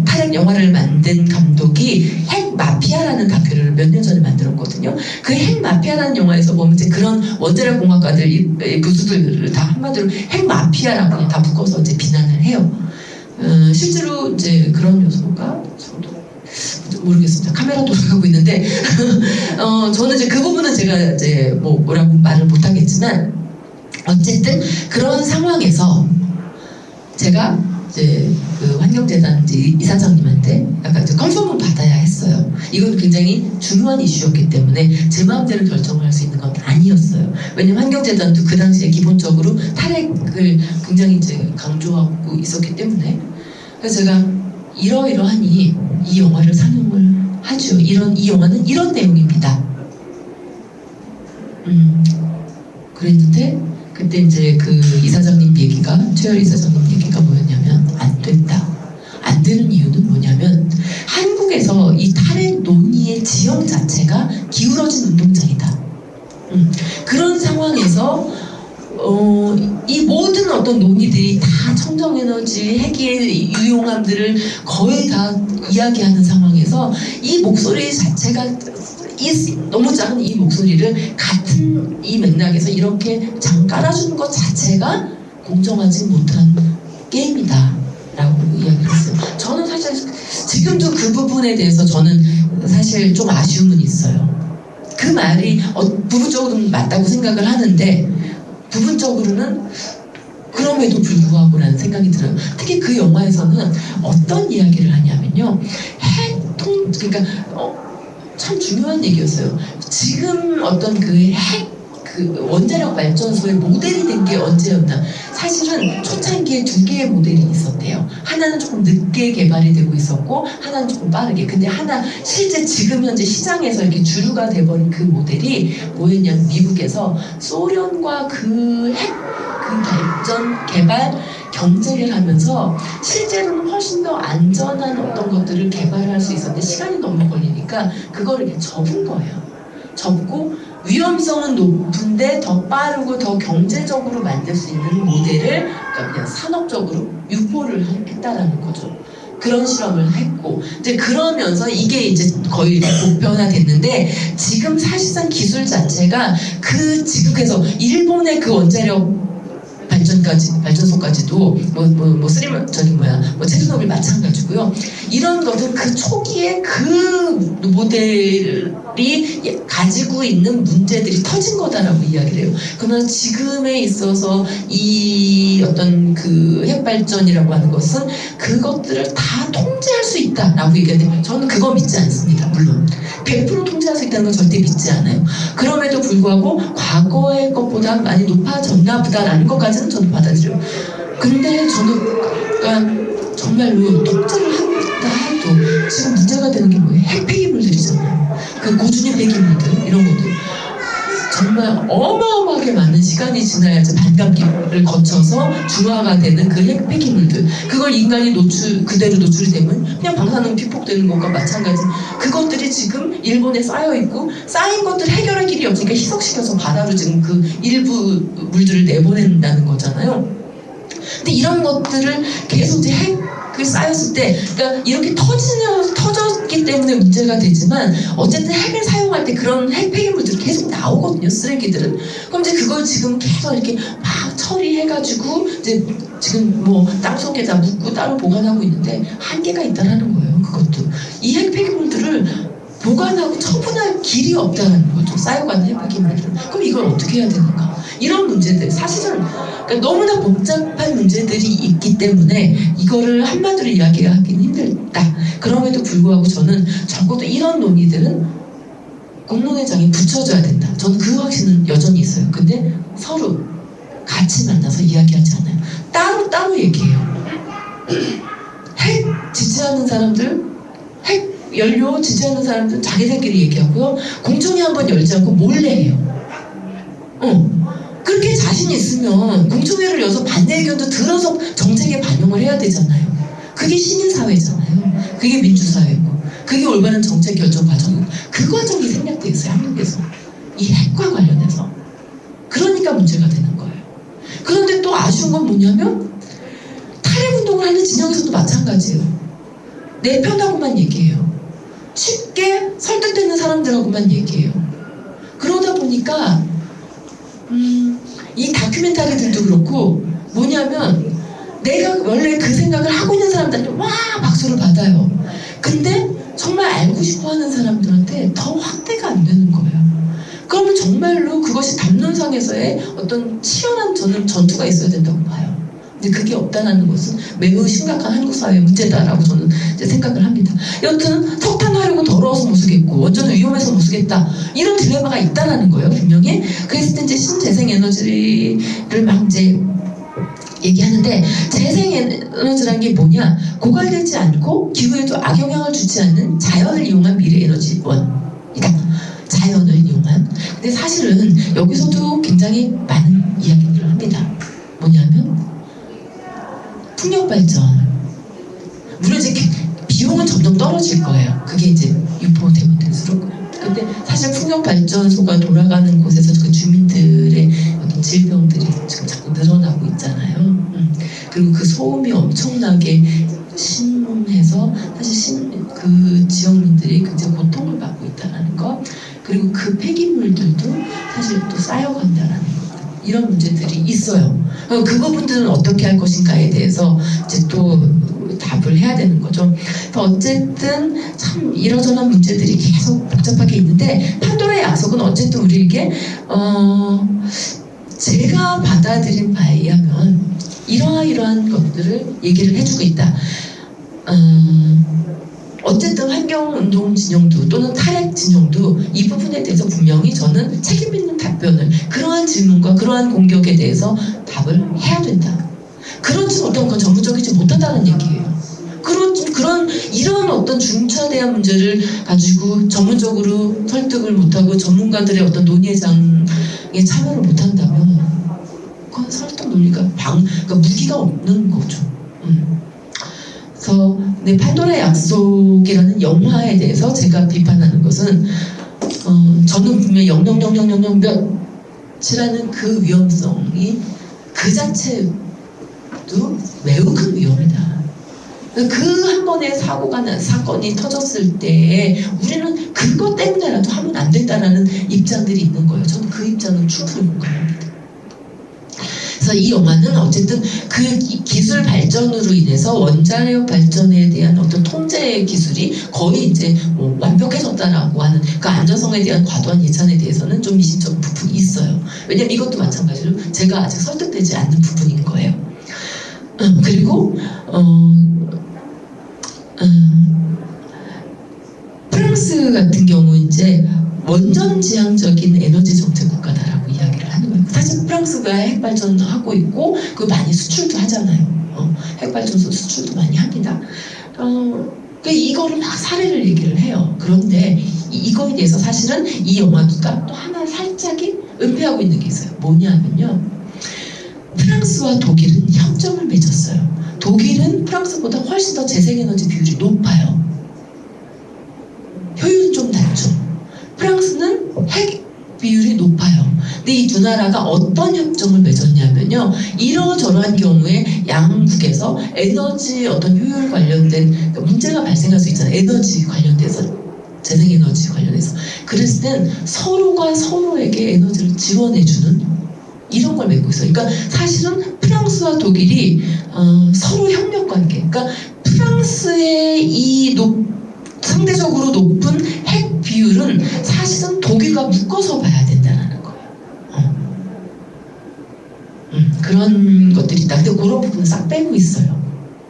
탈핵 영화를 만든 감독이 핵 마피아라는 다큐를 몇 년 전에 만들었거든요. 그 핵 마피아라는 영화에서 보면 이제 그런 원자력 공학과들 교수들을 다 한마디로 핵 마피아라고 그냥 다 묶어서 이제 비난을 해요. 실제로 이제 그런 요소가 저도 모르겠습니다. 카메라 돌아가고 있는데 저는 이제 그 부분은 제가 이제 뭐라고 말을 못하겠지만 어쨌든 그런 상황에서 제가 이제 그 환경재단 이사장님한테 약간 이제 컨펌을 받아야 했어요. 이건 굉장히 중요한 이슈였기 때문에 제 마음대로 결정을 할 수 있는 건 아니었어요. 왜냐면 환경재단도 그 당시에 기본적으로 탈핵을 굉장히 이제 강조하고 있었기 때문에. 그래서 제가 이러이러하니 이 영화를 상영을 하죠. 이 영화는 이런 내용입니다. 그랬는데 그때 이제 그 이사장님 얘기가, 최열 이사장님 얘기가 뭐였냐면 안 된다. 안 되는 이유는 뭐냐면 한국에서 이 탈핵 논의의 지형 자체가 기울어진 운동장이다. 그런 상황에서 이 모든 어떤 논의들이 다 청정에너지, 핵의 유용함들을 거의 다 이야기하는 상황에서 이 목소리 자체가 너무 작은 이 목소리를 같은 이 맥락에서 이렇게 장 깔아주는 것 자체가 공정하지 못한 게임이다 라고 이야기를 했어요. 저는 사실 지금도 그 부분에 대해서 저는 사실 좀 아쉬움은 있어요. 그 말이 부분적으로는 맞다고 생각을 하는데 부분적으로는 그럼에도 불구하고라는 생각이 들어요. 특히 그 영화에서는 어떤 이야기를 하냐면요, 그러니까 참 중요한 얘기였어요. 지금 어떤 그 원자력 발전소의 모델이 된 게 언제였나? 사실은 초창기에 두 개의 모델이 있었대요. 하나는 조금 늦게 개발이 되고 있었고, 하나는 조금 빠르게. 근데 실제 지금 현재 시장에서 이렇게 주류가 돼버린 그 모델이 뭐였냐면 미국에서 소련과 그 발전 개발 경쟁을 하면서 실제로는 훨씬 더 안전한 어떤 것들을 개발할 수 있었는데 시간이 너무 걸리니까 그거를 이렇게 접은 거예요. 접고 위험성은 높은데 더 빠르고 더 경제적으로 만들 수 있는 모델을, 그러니까 그냥 산업적으로 유포를 했다라는 거죠. 그런 실험을 했고, 이제 그러면서 이게 이제 거의 보편화됐는데, 지금 사실상 기술 자체가 지극해서 일본의 그 원자력 발전소까지도 체르노빌 마찬가지고요. 이런 것은 그 초기에 그 모델이 가지고 있는 문제들이 터진 거다라고 이야기를 해요. 그러나 지금에 있어서 이 어떤 그 핵발전이라고 하는 것은 그것들을 다 통제할 수 있다라고 얘기하는데 저는 그거 믿지 않습니다. 물론 100% 통제할 수 있다는 건 절대 믿지 않아요. 그럼에도 불구하고 과거의 것보다 많이 높아졌나 보다라는 것까지는 저는 받아들여요. 근데 저는 정말로 통제를 한다 해도 지금 문제가 되는 게 뭐예요? 핵폐기물들이잖아요. 그 고준위 폐기물들, 이런 것들. 정말 어마어마하게 많은 시간이 지나야지 반감기를 거쳐서 중화가 되는 그 핵폐기물들, 그걸 인간이 그대로 노출이 되면 그냥 방사능 피폭되는 것과 마찬가지. 그것들이 지금 일본에 쌓여있고, 쌓인 것들 해결할 길이 없으니까 희석시켜서 바다로 지금 그 일부 물들을 내보낸다는 거잖아요. 근데 이런 것들을 계속 이제 핵을 쌓였을 때, 그러니까 이렇게 터졌기 때문에 문제가 되지만, 어쨌든 핵을 사용할 때 그런 핵 폐기물들이 계속 나오거든요, 쓰레기들은. 그럼 이제 그걸 지금 계속 이렇게 막 처리해가지고, 이제 지금 땅속에다 묻고 따로 보관하고 있는데, 한계가 있다라는 거예요, 그것도. 이 핵 폐기물들을 보관하고 처분할 길이 없다는 거죠. 쌓여가는 핵 폐기물들은. 그럼 이걸 어떻게 해야 되는가? 이런 문제들, 사실은 그러니까 너무나 복잡한 문제들이 있기 때문에 이거를 한마디로 이야기하기는 힘들다. 그럼에도 불구하고 저는 적어도 이런 논의들은 공론회장에 붙여줘야 된다. 저는 그 확신은 여전히 있어요. 근데 서로 같이 만나서 이야기하지 않아요. 따로 얘기해요. 핵 지지하는 사람들, 핵 연료 지지하는 사람들은 자기들끼리 얘기하고요. 공청회 한번 열지 않고 몰래 해요. 그렇게 자신 있으면 공청회를 열어서 반대 의견도 들어서 정책에 반영을 해야 되잖아요. 그게 시민사회잖아요. 그게 민주사회고, 그게 올바른 정책 결정 과정이고, 그 과정이 생략돼 있어요, 한국에서. 이 핵과 관련해서. 그러니까 문제가 되는 거예요. 그런데 또 아쉬운 건 뭐냐면 탈핵운동을 하는 진영에서도 마찬가지예요. 내 편하고만 얘기해요. 쉽게 설득되는 사람들하고만 얘기해요. 그러다 보니까 이 다큐멘터리들도 그렇고 뭐냐면 내가 원래 그 생각을 하고 있는 사람들한테 와 박수를 받아요. 근데 정말 알고 싶어하는 사람들한테 더 확대가 안 되는 거예요. 그러면 정말로 그것이 담론상에서의 어떤 치열한 저는 전투가 있어야 된다고 봐요. 근데 그게 없다는 것은 매우 심각한 한국 사회의 문제다라고 저는 이제 생각을 합니다. 여튼 석탄화력은 더러워서 못 쓰겠고 원전은 위험해서 못 쓰겠다 이런 딜레마가 있다라는 거예요, 분명히. 그랬을 때 이제 신재생 에너지를 막 이제 얘기하는데, 재생 에너지라는 게 뭐냐? 고갈되지 않고 기후에도 악영향을 주지 않는 자연을 이용한 미래 에너지원이다. 자연을 이용한. 근데 사실은 여기서도 굉장히 많은 이야기를 합니다. 뭐냐면 풍력 발전. 물론 이제 비용은 점점 떨어질 거예요. 그게 이제 유포되면 될수록. 근데 사실 풍력 발전소가 돌아가는 곳에서 그 주민들의 어떤 질병들이 지금 자꾸 늘어나고 있잖아요. 그리고 그 소음이 엄청나게 심해서 사실 그 지역민들이 굉장히 고통을 받고 있다는 거. 그리고 그 폐기물들도 사실 또 쌓여간다는 거. 이런 문제들이 있어요. 그 부분들은 어떻게 할 것인가에 대해서 이제 또 답을 해야 되는 거죠. 어쨌든 참 이러저런 문제들이 계속 복잡하게 있는데, 판도라의 약속은 어쨌든 우리에게 제가 받아들인 바에 의하면 이러한 것들을 얘기를 해주고 있다. 어쨌든 환경운동 진영도 또는 탈핵 진영도 이 부분에 대해서 분명히 저는 책임 있는 답변을, 그러한 질문과 그러한 공격에 대해서 답을 해야 된다. 그렇지 못한 건 전문적이지 못하다는 얘기예요. 이런 어떤 중차대한 문제를 가지고 전문적으로 설득을 못하고 전문가들의 어떤 논의장에 참여를 못한다면 그건 설득 논리가 그러니까 무기가 없는 거죠. 그래서 판도라의 약속이라는 영화에 대해서 제가 비판하는 것은 저는 분명히 00000 몇이라는 그 위험성이 그 자체도 매우 큰 위험이다. 그 한 번의 사건이 터졌을 때 우리는 그것 때문에라도 하면 안 된다라는 입장들이 있는 거예요. 저는 그 입장은 충분히 공감합니다. 그래서 이 영화는 어쨌든 그 기술 발전으로 인해서 원자력 발전에 대한 어떤 통제 기술이 거의 이제 완벽해졌다라고 하는 그 안전성에 대한 과도한 예찬에 대해서는 좀 미심쩍은 부분이 있어요. 왜냐면 이것도 마찬가지로 제가 아직 설득되지 않는 부분인 거예요. 그리고 프랑스 같은 경우 이제 원전지향적인 에너지 정책 국가다라고 이야기를 하는 거예요. 사실 프랑스가 핵발전을 하고 있고 그 많이 수출도 하잖아요. 핵발전소 수출도 많이 합니다. 이거를 막 사례를 얘기를 해요. 그런데 이거에 대해서 사실은 이 영화가 또 하나 살짝이 은폐하고 있는 게 있어요. 뭐냐면요, 프랑스와 독일은 협정을 맺었어요. 독일은 프랑스보다 훨씬 더 재생에너지 비율이 높아요. 효율은 좀 낮죠. 프랑스는 핵 비율이 높아요. 근데 이 두 나라가 어떤 협정을 맺었냐면요, 이러저러한 경우에 양국에서 에너지 어떤 효율 관련된 문제가 발생할 수 있잖아요. 에너지 관련돼서, 재생에너지 관련해서. 그랬을 땐 서로가 서로에게 에너지를 지원해주는 이런 걸 맺고 있어요. 그러니까 사실은 프랑스와 독일이 서로 협력 관계. 그러니까 프랑스의 이 상대적으로 높은 핵 비율은 사실은 독일과 묶어서 봐야 된다는 거예요. 그런 것들이 있다. 근데 그런 부분은 싹 빼고 있어요.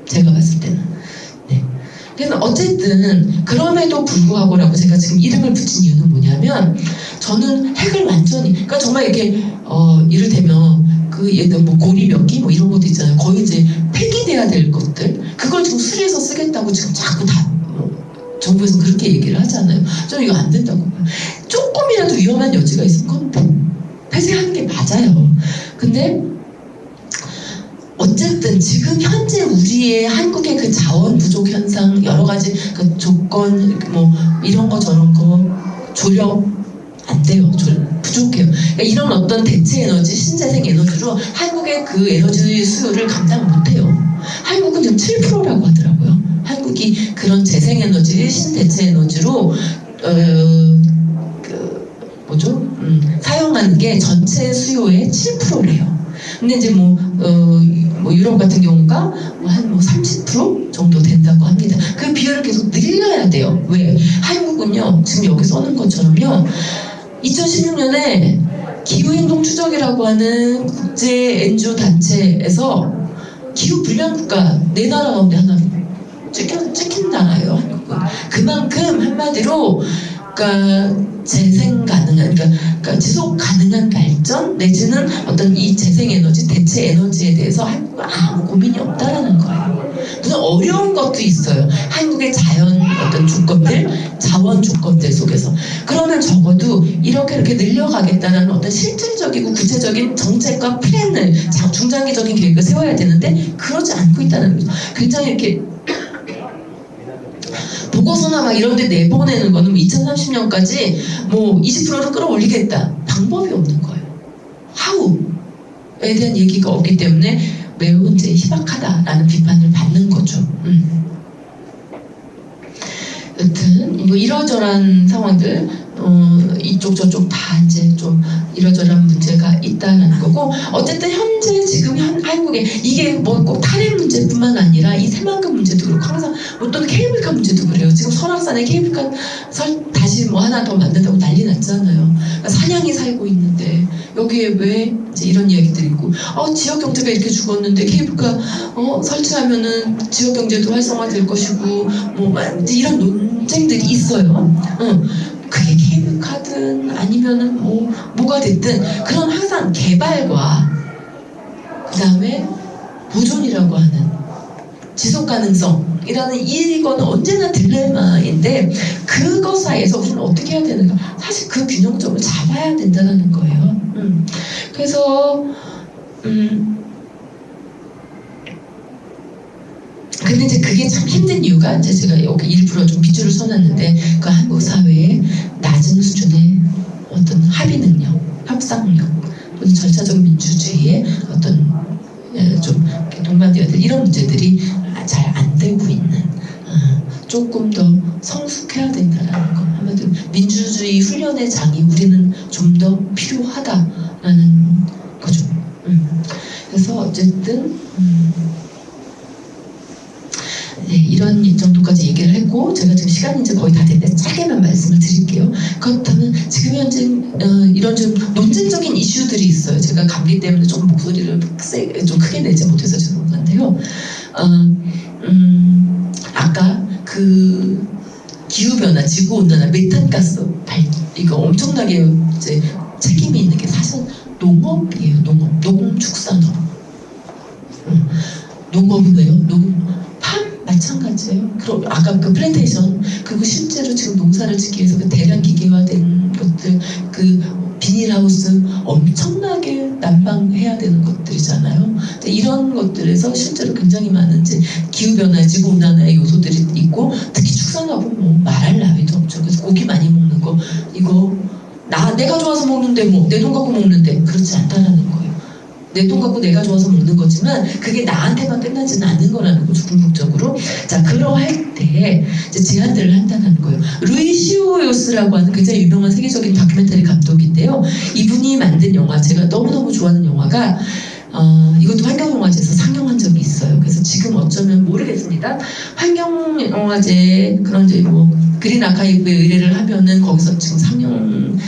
제가 봤을 때는. 네. 그래서 어쨌든 그럼에도 불구하고라고 제가 지금 이름을 붙인 이유는 뭐냐면, 저는 핵을 완전히, 그러니까 정말 이렇게 이를테면 뭐 고리 몇 기 뭐 이런 것도 있잖아요. 거의 이제 폐기돼야 될 것들, 그걸 지금 수리해서 쓰겠다고 지금 자꾸 정부에서 그렇게 얘기를 하잖아요. 저는 이거 안 된다고 봐요. 조금이라도 위험한 여지가 있으면 그건 폐쇄하는 게 맞아요. 근데 어쨌든 지금 현재 우리의 한국의 그 자원 부족 현상, 여러 가지 그 조건, 뭐 이런 거 저런 거 조력 안 돼요. 부족해요. 그러니까 이런 어떤 대체 에너지, 신재생 에너지로 한국의 그 에너지 수요를 감당 못 해요. 한국은 지금 7%라고 하더라고요. 한국이 그런 재생 에너지, 신대체 에너지로 사용하는 게 전체 수요의 7%래요. 근데 이제 뭐 유럽 같은 경우가 한 30% 정도 된다고 합니다. 그 비율을 계속 늘려야 돼요. 왜? 한국은요, 지금 여기 써놓은 것처럼요, 2016년에 기후행동 추적이라고 하는 국제 NGO 단체에서 기후불량 국가 4나라 가운데 하나 찍힌 나라예요, 한국은. 그만큼 한마디로 그러니까 재생 가능한, 그러니까 지속 가능한 발전 내지는 어떤 이 재생 에너지, 대체 에너지에 대해서 한국은 아무 고민이 없다라는 거예요. 무슨 어려운 것도 있어요. 한국의 자연 어떤 조건들, 자원 조건들 속에서. 그러면 적어도 이렇게 늘려가겠다는 어떤 실질적이고 구체적인 정책과 플랜을, 중장기적인 계획을 세워야 되는데 그러지 않고 있다는 거죠. 굉장히 이렇게 보고서나 막 이런 데 내보내는 거는 2030년까지 뭐 20%를 끌어올리겠다. 방법이 없는 거예요. 하우에 대한 얘기가 없기 때문에 매우 이제 희박하다라는 비판을 받는 거죠. 여튼 뭐 이러저러한 상황들, 이쪽 저쪽 다 이제 좀 이러저러한 문제가 있다는 거고, 어쨌든 현재 지금 한국에 이게 뭐 꼭 탈핵 문제뿐만 아니라 이 새만금 문제도 그렇고, 항상 어떤 케이블카 문제도 그래요. 지금 설악산에 케이블카 다시 뭐 하나 더 만든다고 난리 났잖아요. 그러니까 사냥이 살고 있는데 여기에 왜 이제 이런 이야기들이 있고, 지역 경제가 이렇게 죽었는데 케이블카 설치하면은 지역 경제도 활성화될 것이고, 뭐 이런 논쟁들이 있어요. 그게 케이블카든 아니면은 뭐가 됐든, 그런 항상 개발과 그 다음에 보존이라고 하는 지속 가능성이라는 이거는 언제나 딜레마인데, 그것 사이에서 우리는 어떻게 해야 되는가? 사실 그 균형점을 잡아야 된다는 거예요. 그래서 근데 이제 그게 참 힘든 이유가, 이제 제가 여기 일부러 좀 빗줄을 써놨는데, 그 한국 사회의 낮은 수준의 어떤 합의 능력, 협상 능력, 또는 절차적 민주주의의 어떤 좀 동반되어야 이런 문제들이 잘 안 되고 있는, 조금 더 성숙해야 된다라는 거. 한마디로 민주주의 훈련의 장이 우리는 좀 더 필요하다라는 거죠. 그래서 어쨌든 네, 이런 정도까지 얘기를 했고, 제가 지금 시간이 이제 거의 다 됐는데 짧게만 말씀을 드릴게요. 그렇다면 지금 현재 이런 좀 논쟁적인 이슈들이 있어요. 제가 감기 때문에 조금 목소리를 좀 크게 내지 못해서 죄송한데요. 아까 그 기후변화, 지구온난화, 메탄가스 이거 엄청나게 이제 책임이 있는 게 사실 농업이에요. 농축산업. 농업은 왜요? 마찬가지예요. 그럼 아까 그 플랜테이션, 그리고 실제로 지금 농사를 짓기 위해서 그 대량 기계화된 것들, 그 비닐하우스 엄청나게 난방해야 되는 것들이잖아요. 이런 것들에서 실제로 굉장히 많은 이제 기후변화, 지구온난화의 요소들이 있고, 특히 축산업은 뭐 말할 나위도 없죠. 그래서 고기 많이 먹는 거, 이거 내가 좋아서 먹는데 뭐 내 돈 갖고 먹는데, 그렇지 않다라는 거예요. 내 돈 갖고 내가 좋아서 먹는 거지만 그게 나한테만 끝나지는 않는 거라는 거죠, 궁극적으로. 자, 그러할 때 이제 제안들을 한다는 거예요. 루이 시오요스라고 하는 굉장히 유명한 세계적인 다큐멘터리 감독인데요. 이분이 만든 영화, 제가 너무너무 좋아하는 영화가 이것도 환경영화제에서 상영한 적이 있어요. 그래서 지금 어쩌면 모르겠습니다. 환경영화제 그런 이제 뭐 그린 아카이브에 의뢰를 하면은 거기서 지금 상영이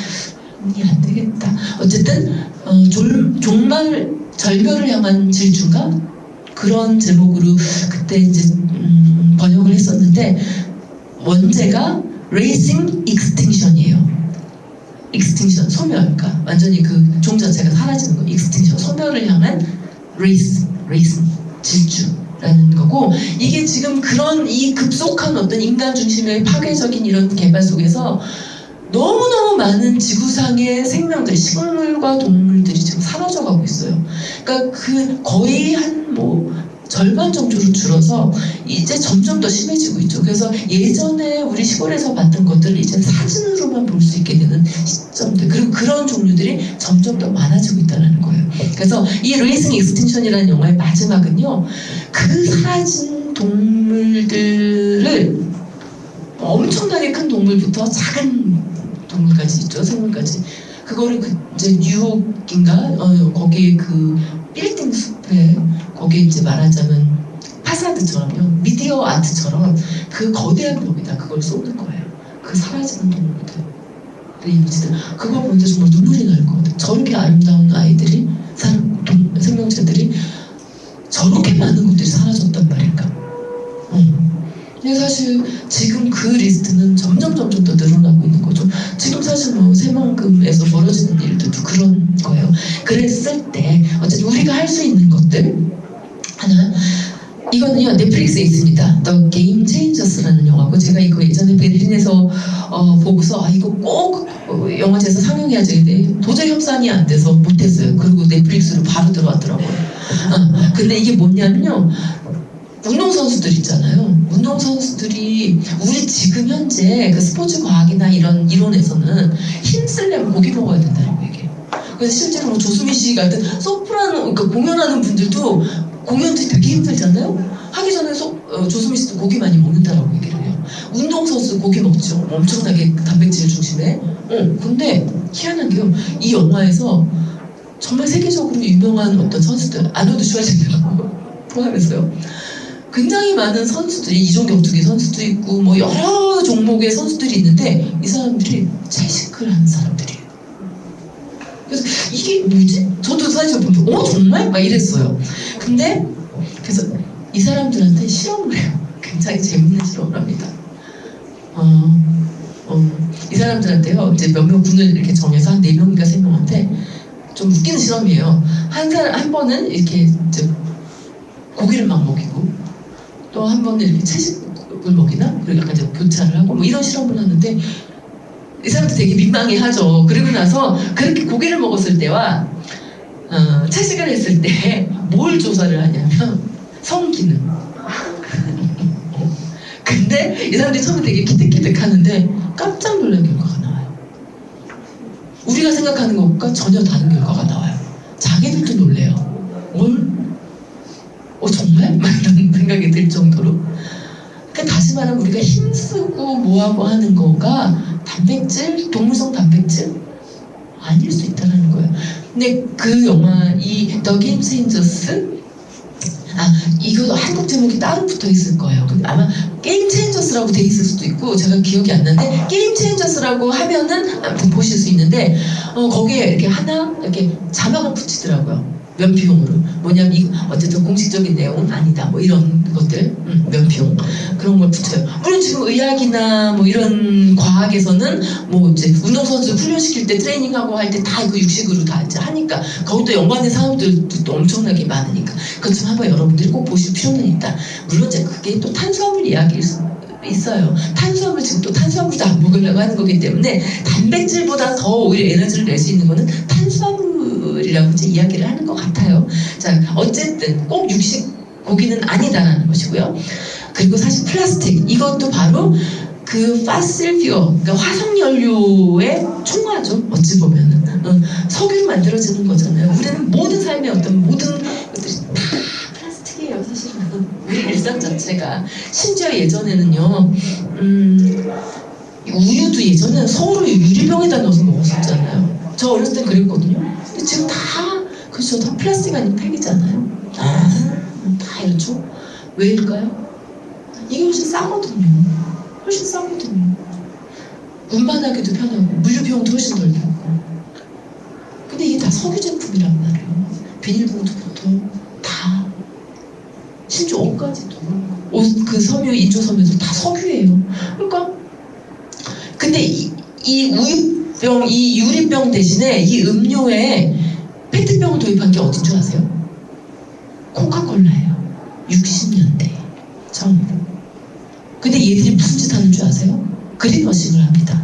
안 되겠다. 어쨌든 절멸을 향한 질주인가? 그런 제목으로 그때 이제 번역을 했었는데, 원제가 Racing Extinction이에요. Extinction, 소멸. 그러니까 완전히 그 종 자체가 사라지는 거. Extinction, 소멸을 향한 Race, 질주라는 거고, 이게 지금 그런 이 급속한 어떤 인간 중심의 파괴적인 이런 개발 속에서 너무너무 많은 지구상의 생명들, 식물과 동물들이 지금 사라져가고 있어요. 그러니까 그 거의 한 절반 정도로 줄어서 이제 점점 더 심해지고 있죠. 그래서 예전에 우리 시골에서 봤던 것들을 이제 사진으로만 볼 수 있게 되는 시점들, 그리고 그런 종류들이 점점 더 많아지고 있다는 거예요. 그래서 이 레이싱 익스틴션이라는 영화의 마지막은요, 그 사라진 동물들을 엄청나게 큰 동물부터 작은 동물까지 있죠, 생물까지. 그거를 이제 뉴욕인가 거기에 그 빌딩 숲에 거기에 이제 말하자면 파사드처럼요, 미디어 아트처럼 그 거대한 벽에다 그걸 쏟는 거예요. 그 사라지는 동물들, 이미지들. 그거 보는데 정말 눈물이 날 것 같아요. 저렇게 아름다운 아이들이, 생명체들이 저렇게 많은 것들이 사라졌단 말일까. 근데 사실 지금 그 리스트는 점점 더 늘어나고 있는 거죠. 지금 사실 새만금에서 벌어지는 일들도 그런 거예요. 그랬을 때 어쨌든 우리가 할 수 있는 것들 하나, 이거는요 넷플릭스에 있습니다. The Game Changers라는 영화고, 제가 이거 예전에 베를린에서 보고서 이거 꼭 영화제에서 상영해야지 했는데 도저히 협상이 안 돼서 못했어요. 그리고 넷플릭스로 바로 들어왔더라고요. 근데 이게 뭐냐면요, 운동선수들 있잖아요. 운동선수들이 우리 지금 현재 그 스포츠 과학이나 이런 이론에서는 힘쓰려면 고기 먹어야 된다는 얘기예요. 그래서 실제로 조수미 씨 같은 소프라노, 그러니까 공연하는 분들도 공연도 되게 힘들잖아요. 하기 전에 조수미 씨도 고기 많이 먹는다라고 얘기를 해요. 운동선수 고기 먹죠. 엄청나게 단백질 중심에. 근데 희한한 게요, 이 영화에서 정말 세계적으로 유명한 어떤 선수들, 아놀드 슈왈제네거 포함해서요, 굉장히 많은 선수들이, 이종격투기 선수도 있고 여러 종목의 선수들이 있는데 이 사람들이 채식을 하는 사람들이에요. 그래서 이게 뭐지? 저도 사실 보면 정말? 막 이랬어요. 근데 그래서 이 사람들한테 실험을 해요. 굉장히 재밌는 실험을 합니다. 이 사람들한테요, 이제 몇몇 군을 이렇게 정해서 한 4명인가 3명한테 좀 웃기는 실험이에요. 한 번은 이렇게 이제 고기를 막 먹이고, 또 한 번은 이렇게 채식을 먹이나? 그리고 약간 이제 교차를 하고 이런 실험을 하는데 이 사람들 되게 민망해하죠. 그리고 나서 그렇게 고기를 먹었을 때와 채식을 했을 때 뭘 조사를 하냐면 성기능. 근데 이 사람들이 처음에 되게 기특기특 하는데 깜짝 놀란 결과가 나와요. 우리가 생각하는 것과 전혀 다른 결과가 나와요. 자기들도 놀래요. 정말? 막 이런 생각이 들 정도로. 그러니까 다시 말하면 우리가 힘쓰고 뭐하고 하는 거가 단백질, 동물성 단백질 아닐 수 있다는 거예요. 근데 그 영화, 이 The Game Changers, 이거 한국 제목이 따로 붙어 있을 거예요. 근데 아마 게임 체인저스라고 돼 있을 수도 있고, 제가 기억이 안 나는데 게임 체인저스라고 하면은 아무튼 보실 수 있는데, 거기에 이렇게 하나 이렇게 자막을 붙이더라고요. 면피용으로. 뭐냐면 어쨌든 공식적인 내용은 아니다, 이런 것들, 면피용 그런 걸 붙여요. 물론 지금 의학이나 이런 과학에서는 이제 운동선수 훈련시킬 때 트레이닝하고 할 때 다 그 육식으로 다 이제 하니까 거기도 연관된 사람들도 또 엄청나게 많으니까 그것 좀 한번 여러분들이 꼭 보실 필요는 있다. 물론 이제 그게 또 탄수화물 이야기일 수 있어요. 탄수화물, 지금 또 탄수화물도 안 먹으려고 하는 거기 때문에 단백질보다 더 오히려 에너지를 낼 수 있는 거는 탄수화물이라고 이제 이야기를 하는 것 같아요. 자, 어쨌든 꼭 육식 고기는 아니다라는 것이고요. 그리고 사실 플라스틱, 이것도 바로 그 파실 퓨어, 그러니까 화석연료의 총화죠. 어찌 보면은 석유로 만들어지는 거잖아요. 우리는 모든 삶의 어떤 모든 것들이 다 플라스틱이에요, 사실은. 우리 일상 자체가. 심지어 예전에는요, 우유도 예전에는 서울로 유리병에다 넣어서 먹었었잖아요. 저 어렸을 땐 그랬거든요. 근데 지금 그렇죠, 다 플라스틱 아닌 팩이잖아요. 다 이렇죠. 왜일까요? 이게 훨씬 싸거든요. 훨씬 싸거든요. 운반하기도 편하고 물류비용도 훨씬 덜 들고. 근데 이게 다 석유 제품이란 말이에요. 비닐봉투부터 다, 심지어 옷까지도, 그 섬유, 인조 섬유도 다 석유예요. 그러니까 근데 이 우유병, 이 유리병 대신에 이 음료에 페트병을 도입한 게 어딘 줄 아세요? 코카콜라예요. 60년대 처음으로. 근데 얘들이 무슨 짓 하는 줄 아세요? 그린워싱을 합니다.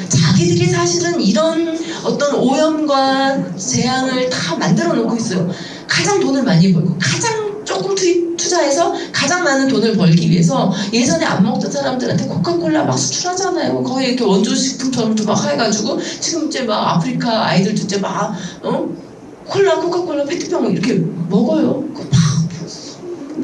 자기들이 사실은 이런 어떤 오염과 재앙을 다 만들어 놓고 있어요. 가장 돈을 많이 벌고 가장 조금 투자해서 가장 많은 돈을 벌기 위해서 예전에 안 먹던 사람들한테 코카콜라 막 수출하잖아요. 거의 이렇게 원조식품처럼 막 해가지고 지금 이제 막 아프리카 아이들도 이제 막 콜라, 코카콜라, 페트병 이렇게 먹어요. 막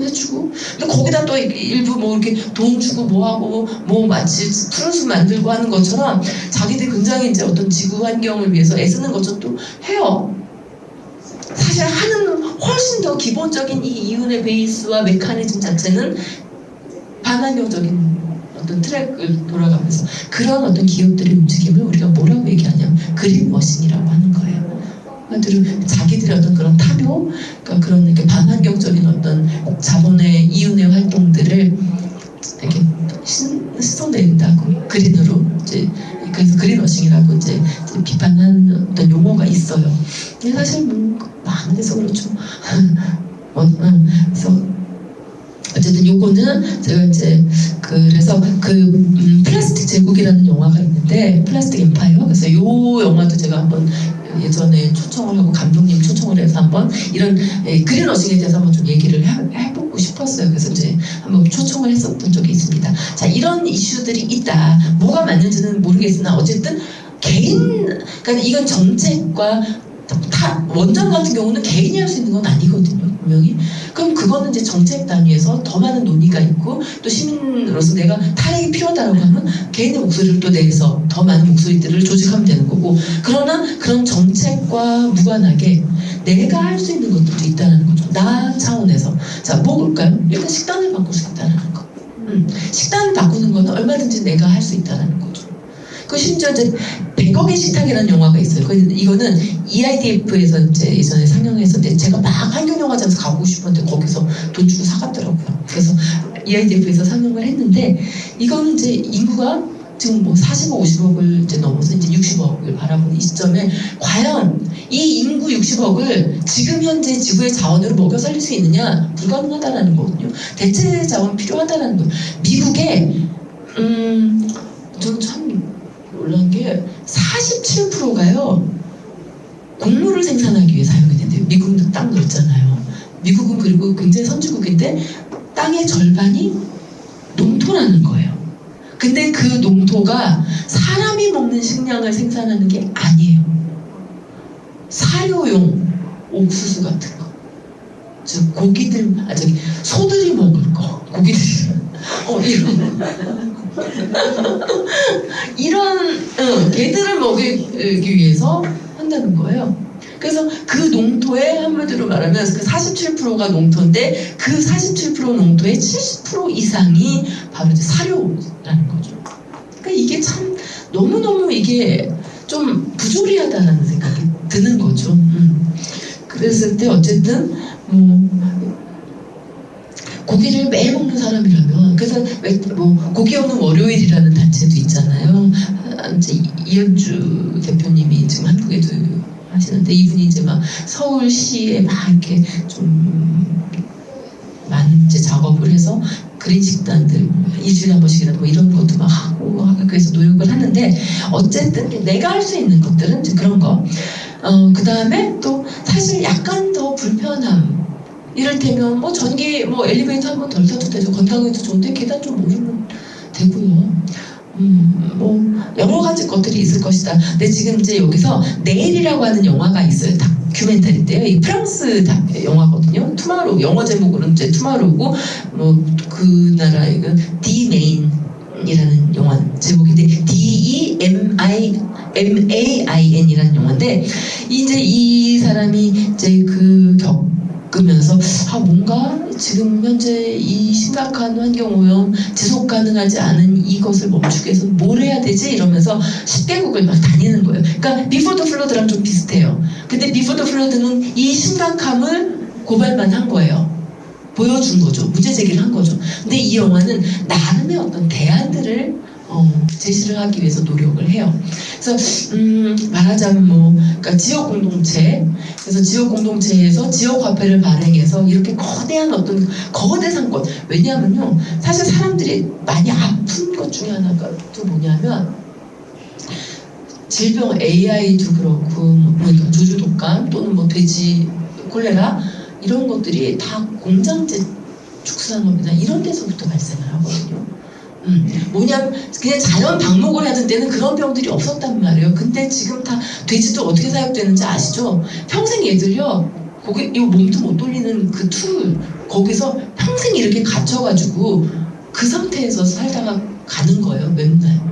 해주고. 근데 거기다 또 일부 뭐 이렇게 돈 주고 뭐하고 뭐 마치 프루스 만들고 하는 것처럼 자기들 굉장히 이제 어떤 지구 환경을 위해서 애쓰는 것처럼 또 해요. 사실 하는 훨씬 더 기본적인 이 이윤의 베이스와 메커니즘 자체는 반환경적인 어떤 트랙을 돌아가면서 그런 어떤 기업들의 움직임을 우리가 뭐라고 얘기하냐면 그린워싱이라고 하는 거예요. 한마디로 자기들의 어떤 그런 탐욕, 그러니까 그런 이렇게 반환경적인 어떤 자본의 이윤의 활동들을 이렇게 씻어낸다고 그린으로 이제 그래서 그린워싱이라고 이제 비판하는 어떤 용어가 있어요. 근데 사실 뭐 많은 데서 그렇죠. 그래서 어쨌든 요거는 제가 이제 그래서 플라스틱 제국이라는 영화가 있는데 플라스틱 엠파이어. 그래서 요 영화도 제가 한번 예전에 초청을 하고 감독님 초청을 해서 한번 이런 그린워싱에 대해서 한번 좀 얘기를 해보고 싶었어요. 그래서 이제 한번 초청을 했었던 적이 있습니다. 자, 이런 이슈들이 있다. 뭐가 맞는지는 모르겠으나 어쨌든 그러니까 이건 정책과 원전 같은 경우는 개인이 할 수 있는 건 아니거든요, 분명히. 그럼 그거는 이제 정책 단위에서 더 많은 논의가 있고 또 시민으로서 내가 탄핵이 필요하다고 하면 개인의 목소리를 또 내서 더 많은 목소리들을 조직하면 되는 거고, 그러나 그런 정책과 무관하게 내가 할 수 있는 것들도 있다는 거죠. 나 차원에서. 자, 뭐 볼까요? 일단 식단을 바꿀 수 있다는 거. 식단을 바꾸는 거는 얼마든지 내가 할 수 있다는 거죠. 그 심지어 이제 100억의 식탁이라는 영화가 있어요. 이거는 EIDF에서 이제 예전에 상영했었는데 제가 막 환경영화제에서 가보고 싶었는데 거기서 돈 주고 사갔더라고요. 그래서 EIDF에서 상영을 했는데 이거는 이제 인구가 지금 뭐 40억, 50억을 이제 넘어서 이제 60억을 바라보는 이 시점에 과연 이 인구 60억을 지금 현재 지구의 자원으로 먹여 살릴 수 있느냐? 불가능하다라는 거거든요. 대체 자원 필요하다라는 거예요. 미국에 저는 참 놀란 게 47%가요 곡물을 생산하기 위해 사용이 된대요. 미국도 땅 넓잖아요. 미국은 그리고 굉장히 선진국인데 땅의 절반이 농토라는 거예요. 근데 그 농토가 사람이 먹는 식량을 생산하는 게 아니에요. 사료용 옥수수 같은 거, 즉 고기들, 소들이 먹을 거, 고기들이 이런 개들을 먹이기 위해서 한다는 거예요. 그래서 그 농토에 한마디로 말하면 그 47%가 농토인데 그 47% 농토의 70% 이상이 바로 이제 사료라는 거죠. 그러니까 이게 참 너무너무 이게 좀 부조리하다는 생각이 드는 거죠. 그랬을 때 어쨌든 고기를 매일 먹는 사람이라면, 그래서 뭐 고기 없는 월요일이라는 단체도 있잖아요. 이제 이현주 대표님이 지금 한국에도 하시는데 이분이 이제 막 서울시에 막 이렇게 좀 많은 이제 작업을 해서 그린 식단들 일주일에 한 번씩이라도 뭐 이런 것도 막 하고 그래서 노력을 하는데 어쨌든 내가 할 수 있는 것들은 이제 그런 거. 그 다음에 또 사실 약간 더 불편함. 이를테면 뭐 전기 뭐 엘리베이터 한 번 덜 타도 되죠. 건강에도 좋은데 계단 좀 오르면 되고요. 뭐 여러 가지 것들이 있을 것이다. 근데 지금 이제 여기서 내일이라고 하는 영화가 있어요. 다큐멘터리인데요. 이 프랑스 영화거든요. 투마로우, 영어 제목으로는 이제 투마로우고 뭐 그 나라의 D-MAIN이라는 영화 제목인데 D-E-M-A-I-N이라는 영화인데 이제 이 사람이 이제 겪으면서 뭔가 지금 현재 이 심각한 환경오염 지속 가능하지 않은 이것을 멈추기 위해서 뭘 해야 되지? 이러면서 10개국을 막 다니는 거예요. 그러니까 비포 더 플러드랑 좀 비슷해요. 근데 비포 더 플러드는 이 심각함을 고발만 한 거예요. 보여준 거죠. 문제 제기를 한 거죠. 근데 이 영화는 나름의 어떤 대안들을 제시를 하기 위해서 노력을 해요. 그래서 말하자면 그러니까 지역 공동체, 그래서 지역 공동체에서 지역 화폐를 발행해서 이렇게 거대한 어떤 거대 상권. 왜냐하면요, 사실 사람들이 많이 아픈 것 중에 하나가 또 뭐냐면 질병 AI도 그렇고 뭐 조류 독감 또는 뭐 돼지 콜레라 이런 것들이 다 공장제 축산업이나 이런 데서부터 발생을 하거든요. 뭐냐면 그냥 자연 방목을 하던 때는 그런 병들이 없었단 말이에요. 근데 지금 다 돼지도 어떻게 사육되는지 아시죠? 평생 얘들요 거기 이 몸도 못 돌리는 그 툴 거기서 평생 이렇게 갇혀가지고 그 상태에서 살다가 가는 거예요. 맨날.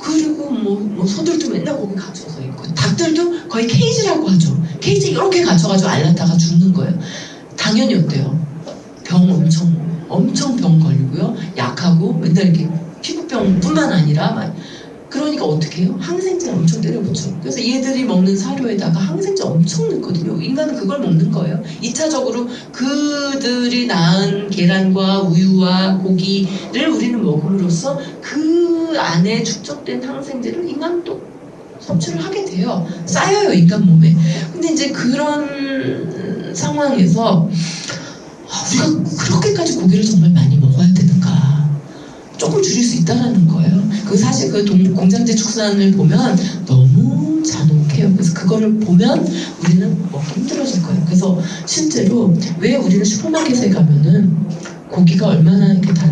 그리고 뭐 소들도 맨날 거기 갇혀서 있고 닭들도 거의 케이지라고 하죠. 케이지 이렇게 갇혀가지고 알랐다가 죽는 거예요. 당연히 어때요? 병 엄청 병 걸리고요. 약하고 맨날 이렇게 피부병뿐만 아니라 막 그러니까 어떻게 해요? 항생제 엄청 때려붙여. 그래서 얘들이 먹는 사료에다가 항생제 엄청 넣거든요. 인간은 그걸 먹는 거예요. 2차적으로 그들이 낳은 계란과 우유와 고기를 우리는 먹음으로써 그 안에 축적된 항생제를 인간은 또 섭취를 하게 돼요. 쌓여요, 인간 몸에. 근데 이제 그런 상황에서 우리가 그렇게까지 고기를 정말 많이 먹어야 되는가? 조금 줄일 수 있다라는 거예요. 그 사실 그 공장제 축산을 보면 너무 잔혹해요. 그래서 그거를 보면 우리는 먹기 힘들어질 거예요. 그래서 실제로 왜 우리는 슈퍼마켓에 가면은 고기가 얼마나 이렇게 다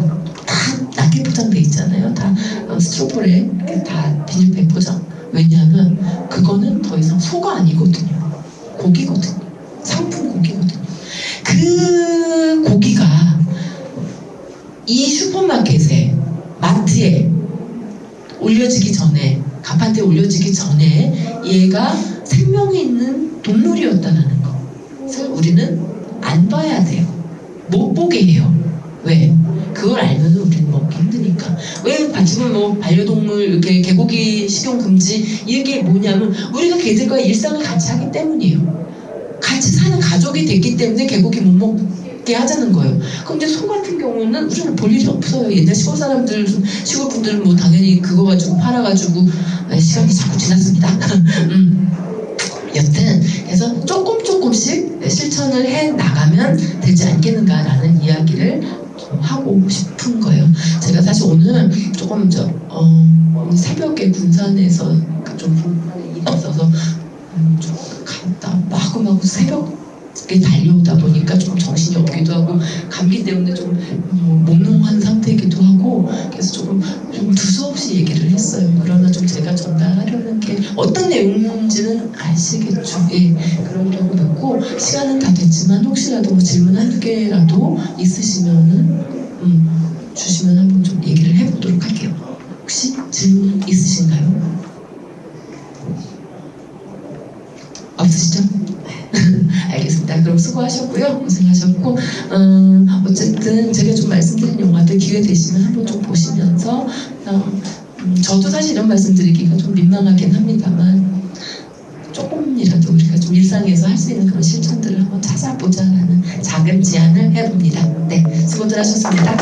낫게 포장돼 있잖아요. 다 스티로폼에 이렇게 다 비닐팩 포장. 왜냐하면 그거는 더 이상 소가 아니거든요. 고기거든요. 상품 고기거든요. 그 고기가 이 슈퍼마켓에 마트에 올려지기 전에 가판대에 올려지기 전에 얘가 생명이 있는 동물이었다는 것을 우리는 안 봐야 돼요. 못 보게 해요. 왜? 그걸 알면 우리는 먹기 힘드니까. 왜 지금 뭐 반려동물 이렇게 개고기 식용 금지 이게 뭐냐면 우리가 걔들과 일상을 같이 하기 때문이에요. 같이 사는 가족이 됐기 때문에 개고기 못 먹게 하자는 거예요. 근데 소 같은 경우는 우리는 볼 일이 없어요. 옛날 시골 사람들, 시골 분들은 뭐 당연히 그거 가지고 팔아가지고 시간이 자꾸 지났습니다. 여튼 그래서 조금씩 실천을 해 나가면 되지 않겠는가라는 이야기를 좀 하고 싶은 거예요. 제가 사실 오늘 조금 새벽에 군산에서 좀 일이 있어서 좀 갔다 마구마구 새벽에 달려오다 보니까 좀 정신이 없기도 하고 감기 때문에 좀 몽롱한 상태이기도 하고 그래서 좀 두서없이 얘기를 했어요. 그러나 좀 제가 전달하려는 게 어떤 내용인지는 아시겠죠? 예, 그러려고 했고 시간은 다 됐지만 혹시라도 뭐 질문 한두 개라도 있으시면은 주시면 한번 좀 얘기를 해보도록 할게요. 혹시 질문 있으신가요? 없으시죠? 알겠습니다. 그럼 수고하셨고요. 고생하셨고 어쨌든 제가 좀 말씀드린 영화들 기회 되시면 한번 좀 보시면서 저도 사실 이런 말씀드리기가 좀 민망하긴 합니다만 조금이라도 우리가 좀 일상에서 할 수 있는 그런 실천들을 한번 찾아보자라는 작은 제안을 해봅니다. 네, 수고들 하셨습니다.